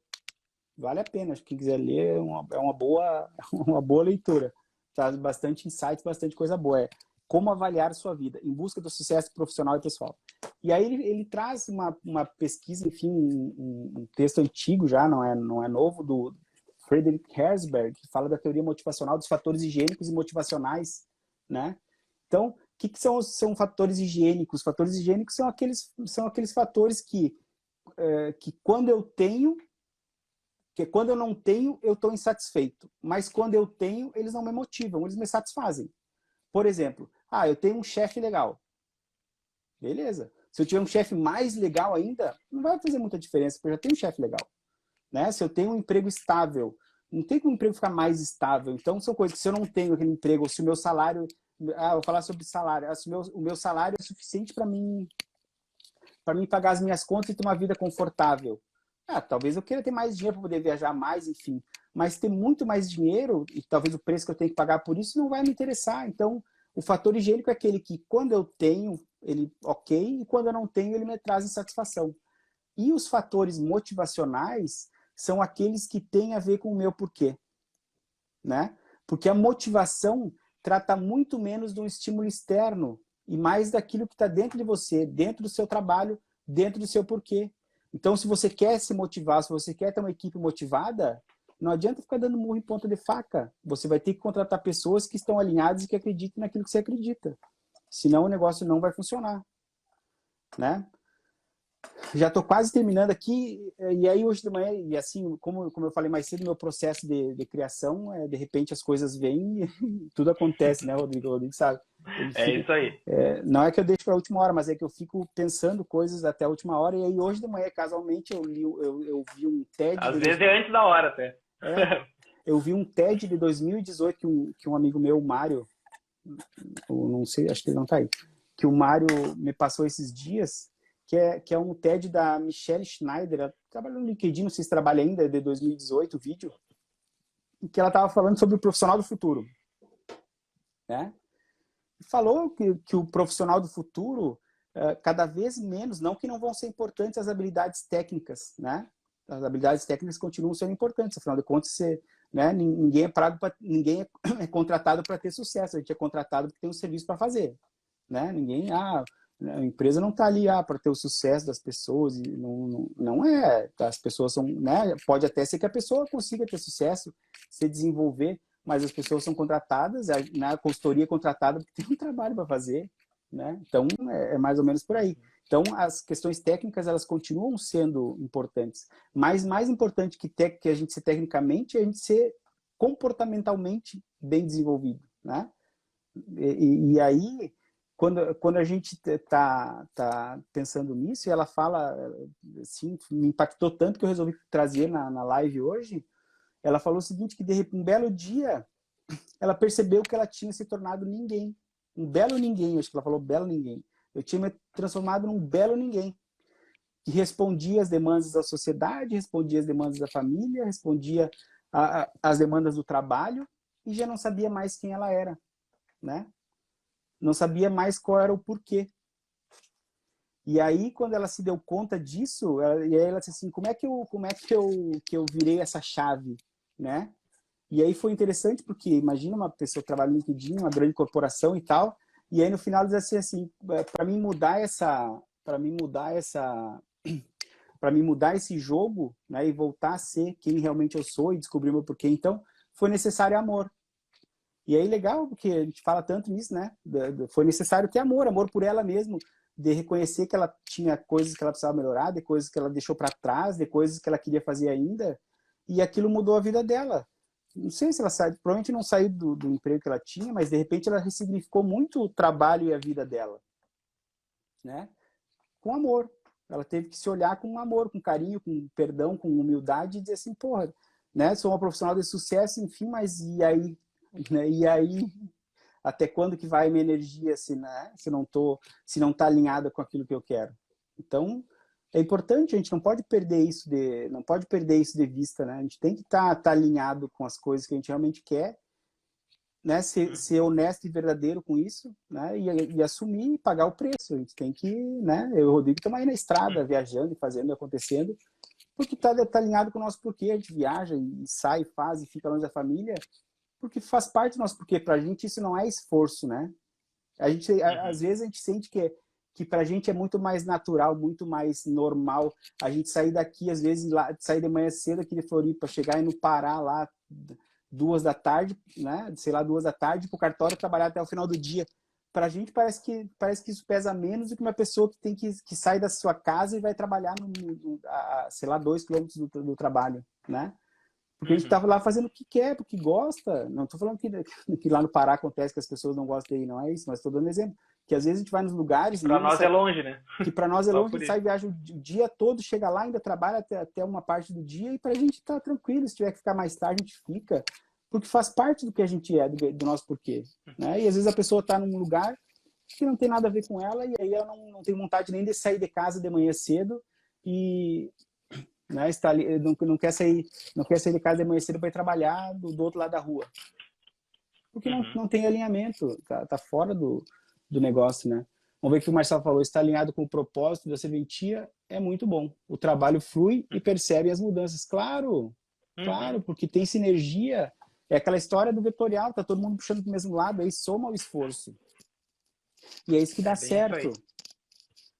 Vale a pena, acho que quem quiser ler é uma boa leitura. Traz bastante insights, bastante coisa boa. É Como Avaliar a Sua Vida, em busca do sucesso profissional e pessoal. E aí ele traz uma pesquisa, enfim, um texto antigo já, não é novo, do Frederick Herzberg, que fala da teoria motivacional dos fatores higiênicos e motivacionais, né? Então, o que são fatores higiênicos? Fatores higiênicos são aqueles fatores que quando eu tenho, que quando eu não tenho, eu estou insatisfeito. Mas quando eu tenho, eles não me motivam, eles me satisfazem. Por exemplo, eu tenho um chefe legal. Beleza. Se eu tiver um chefe mais legal ainda, não vai fazer muita diferença, porque eu já tenho um chefe legal. Né? Se eu tenho um emprego estável, não tem como o emprego ficar mais estável. Então, são coisas que se eu não tenho aquele emprego, ou se o meu salário... vou falar sobre salário. Se o meu salário é suficiente para mim pagar as minhas contas e ter uma vida confortável. Talvez eu queira ter mais dinheiro para poder viajar mais, enfim. Mas ter muito mais dinheiro, e talvez o preço que eu tenho que pagar por isso, não vai me interessar. Então, o fator higiênico é aquele que, quando eu tenho, ele ok, e quando eu não tenho, ele me traz insatisfação. E os fatores motivacionais são aqueles que têm a ver com o meu porquê. Né? Porque a motivação trata muito menos de um estímulo externo e mais daquilo que está dentro de você, dentro do seu trabalho, dentro do seu porquê. Então, se você quer se motivar, se você quer ter uma equipe motivada, não adianta ficar dando murro em ponta de faca. Você vai ter que contratar pessoas que estão alinhadas e que acreditem naquilo que você acredita. Senão o negócio não vai funcionar, né? Já estou quase terminando aqui, e aí hoje de manhã, e assim, como eu falei mais cedo, meu processo de criação, de repente as coisas vêm e tudo acontece, né, Rodrigo? O Rodrigo sabe. É isso aí. Não é que eu deixo para a última hora, mas é que eu fico pensando coisas até a última hora, e aí hoje de manhã, casualmente, eu vi um TED... Às vezes é antes da hora até. Eu vi um TED de 2018 que um amigo meu, o Mário, eu não sei, acho que ele não está aí, que o Mário me passou esses dias, que é um TED da Michelle Schneider, ela trabalha no LinkedIn, não sei se trabalha ainda, é de 2018, o vídeo, em que ela estava falando sobre o profissional do futuro, né? Falou que o profissional do futuro, cada vez menos, não que não vão ser importantes as habilidades técnicas, né? As habilidades técnicas continuam sendo importantes, afinal de contas, né, ninguém é contratado para ter sucesso, a gente é contratado porque tem um serviço para fazer, né? A empresa não está ali para ter o sucesso das pessoas, e não é. As pessoas são, né? Pode até ser que a pessoa consiga ter sucesso, se desenvolver, mas as pessoas são contratadas, a consultoria é contratada porque tem um trabalho para fazer, né? Então é mais ou menos por aí. Então as questões técnicas elas continuam sendo importantes, mas mais importante que a gente ser tecnicamente é a gente ser comportamentalmente bem desenvolvido, né? E aí quando a gente tá pensando nisso, e ela fala, assim, me impactou tanto que eu resolvi trazer na live hoje. Ela falou o seguinte, que de repente, um belo dia, ela percebeu que ela tinha se tornado ninguém. Um belo ninguém, acho que ela falou belo ninguém. Eu tinha me transformado num belo ninguém, que respondia às demandas da sociedade, respondia às demandas da família, respondia às demandas do trabalho, e já não sabia mais quem ela era, né? Não sabia mais qual era o porquê. E aí, quando ela se deu conta disso, e aí ela disse assim, como é que eu virei essa chave, né? E aí foi interessante porque, imagina uma pessoa que trabalha no LinkedIn, uma grande corporação e tal, e aí no final diz assim, para mim mudar esse jogo, né, e voltar a ser quem realmente eu sou e descobrir meu porquê, então foi necessário amor. E aí legal, porque a gente fala tanto nisso, né? Foi necessário ter amor por ela mesma, de reconhecer que ela tinha coisas que ela precisava melhorar, de coisas que ela deixou para trás, de coisas que ela queria fazer ainda, e aquilo mudou a vida dela. Não sei se ela provavelmente não saiu do emprego que ela tinha, mas de repente ela ressignificou muito o trabalho e a vida dela, né? Com amor. Ela teve que se olhar com amor, com carinho, com perdão, com humildade e dizer assim, porra, né? Sou uma profissional de sucesso, enfim, mas e aí, né? E aí, até quando que vai minha energia se não tá alinhada com aquilo que eu quero? Então, é importante, a gente não pode perder isso de vista, né? A gente tem que estar alinhado com as coisas que a gente realmente quer, né? Ser honesto e verdadeiro com isso, né? E assumir e pagar o preço. A gente tem que, né? Eu e o Rodrigo estamos aí na estrada, viajando e fazendo e acontecendo, porque tá alinhado com o nosso porquê. A gente viaja e sai, faz e fica longe da família, porque faz parte do nosso porquê. Pra gente isso não é esforço, né? Às vezes a gente sente que pra gente é muito mais natural, muito mais normal a gente sair daqui, às vezes, sair de manhã cedo aqui de Floripa, chegar e no Pará lá 2 da tarde, né? Sei lá, 2 da tarde, pro cartório trabalhar até o final do dia. Pra gente parece que isso pesa menos do que uma pessoa que tem que sai da sua casa e vai trabalhar sei lá, 2 quilômetros do trabalho, né? Porque a gente estava lá fazendo o que quer, porque gosta. Não estou falando que lá no Pará acontece que as pessoas não gostam de ir, não é isso, mas estou dando exemplo. Que às vezes a gente vai nos lugares... Para nós é longe, né? Que para nós é longe, a gente sai e viaja o dia todo, chega lá, ainda trabalha até uma parte do dia, e para a gente estar tranquilo, se tiver que ficar mais tarde, a gente fica. Porque faz parte do que a gente é, do nosso porquê. Né? E às vezes a pessoa está num lugar que não tem nada a ver com ela, e aí ela não tem vontade nem de sair de casa de manhã cedo, e... Né, está ali, não quer sair de casa de manhã cedo para ir trabalhar do outro lado da rua. Porque não tem alinhamento, tá fora do negócio, né? Vamos ver o que o Marcelo falou, está alinhado com o propósito da serventia, é muito bom. O trabalho flui e percebe as mudanças. Claro, porque tem sinergia. É aquela história do vetorial, tá todo mundo puxando para o mesmo lado, aí soma o esforço. E é isso que dá certo.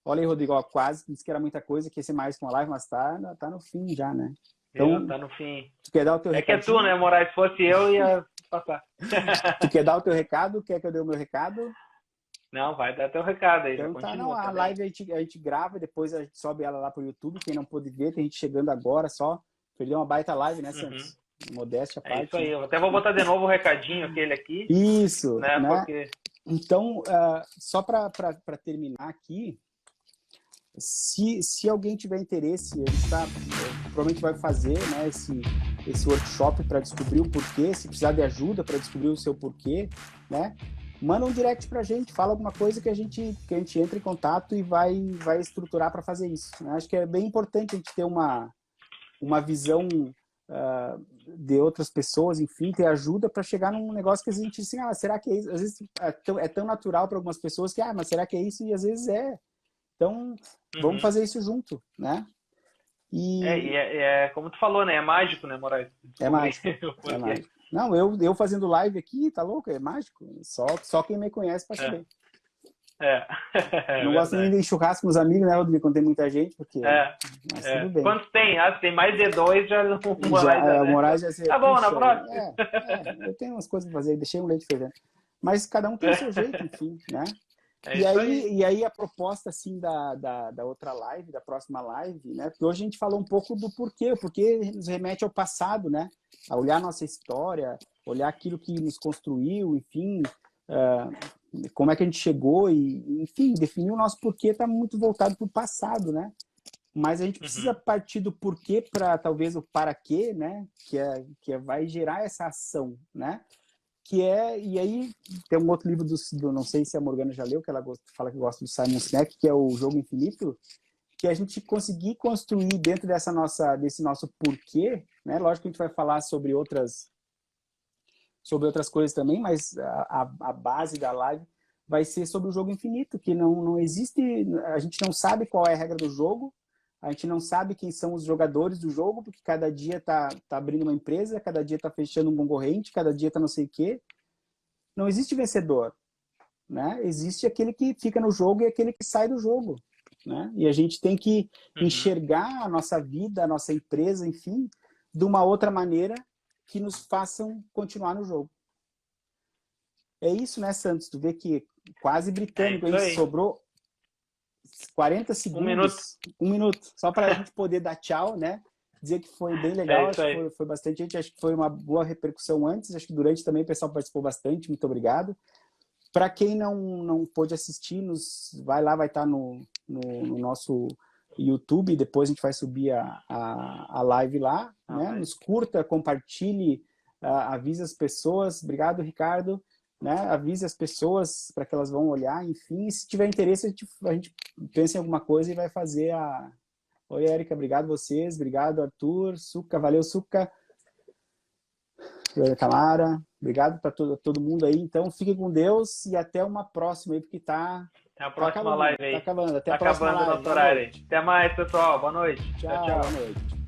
Olha aí, Rodrigo, ó, quase, disse que era muita coisa, que ia ser mais com a live, mas tá no fim já, né? Então, Tá no fim. tu quer dar o teu É que é recadinho? tu, né, Moraes? Se fosse eu, ia passar. Tu quer dar o teu recado? Quer que eu dê o meu recado? Não, vai dar teu recado aí, já Então tá, não, continua a também. live a gente grava, depois a gente sobe ela lá pro YouTube, quem não pôde ver, tem gente chegando agora só. Perdeu uma baita live, né, Santos? Modéstia à É parte. isso aí, Né? eu até vou botar de novo o recadinho aquele aqui, Isso, né, né? porque... Então, só para terminar aqui, se alguém tiver interesse, a gente provavelmente vai fazer, né, esse workshop para descobrir o porquê, se precisar de ajuda para descobrir o seu porquê, né? Manda um direct pra gente, fala alguma coisa que a gente entra em contato e vai estruturar para fazer isso. Né? Acho que é bem importante a gente ter uma visão de outras pessoas, enfim, ter ajuda para chegar num negócio que a gente assim, será que é isso? Às vezes é tão natural para algumas pessoas que, mas será que é isso? E às vezes é. Então, vamos fazer isso junto, né? É como tu falou, né? É mágico, né, Moraes? É mágico. É mágico. Não, eu fazendo live aqui, tá louco? É mágico. Só quem me conhece pode saber. Não gosto nem de churrasco com os amigos, né, Rodrigo, quando tem muita gente, porque... Mas tudo bem. Quantos tem? Tem mais de 2, já não o Moraes já... Tá bom, na próxima. Eu tenho umas coisas pra fazer, deixei um leite fervendo. Mas cada um tem o seu jeito, enfim, né? E aí a proposta, assim, da outra live, da próxima live, né? Porque hoje a gente falou um pouco do porquê. O porquê nos remete ao passado, né? A olhar a nossa história, olhar aquilo que nos construiu, enfim... como é que a gente chegou e, enfim, definir o nosso porquê está muito voltado para o passado, né? Mas a gente precisa partir do porquê para talvez o para quê, né? Que vai gerar essa ação, né? E aí tem um outro livro do não sei se a Morgana já leu, que ela fala que gosta do Simon Sinek, que é o Jogo Infinito, que a gente conseguir construir dentro desse nosso porquê, né? Lógico que a gente vai falar sobre outras coisas também, mas a base da live vai ser sobre o jogo infinito, que não existe, a gente não sabe qual é a regra do jogo, a gente não sabe quem são os jogadores do jogo, porque cada dia tá abrindo uma empresa, cada dia tá fechando um concorrente, cada dia tá não sei o quê. Não existe vencedor, né? Existe aquele que fica no jogo e aquele que sai do jogo, né? E a gente tem que enxergar a nossa vida, a nossa empresa, enfim, de uma outra maneira que nos façam continuar no jogo. É isso, né, Santos? Tu vê que quase britânico, aí sobrou 40 segundos. Um minuto. Só para a gente poder dar tchau, né? Dizer que foi bem legal, acho que foi bastante gente, acho que foi uma boa repercussão antes, acho que durante também o pessoal participou bastante, muito obrigado. Para quem não pôde assistir, vai lá, vai estar no nosso YouTube, depois a gente vai subir a live lá, né? Nos curta, compartilhe, avise as pessoas. Obrigado, Ricardo. Né? Avise as pessoas para que elas vão olhar, enfim. E se tiver interesse, a gente pensa em alguma coisa e vai fazer a... Oi, Érica, obrigado vocês. Obrigado, Arthur. Suca, valeu, Suca. Tamara, obrigado para todo mundo aí. Então, fiquem com Deus e até uma próxima aí, porque tá... Até a próxima live aí. Tá acabando. Até a próxima próxima live. nosso horário aí. Até mais, pessoal. Boa noite. Tchau. Boa noite.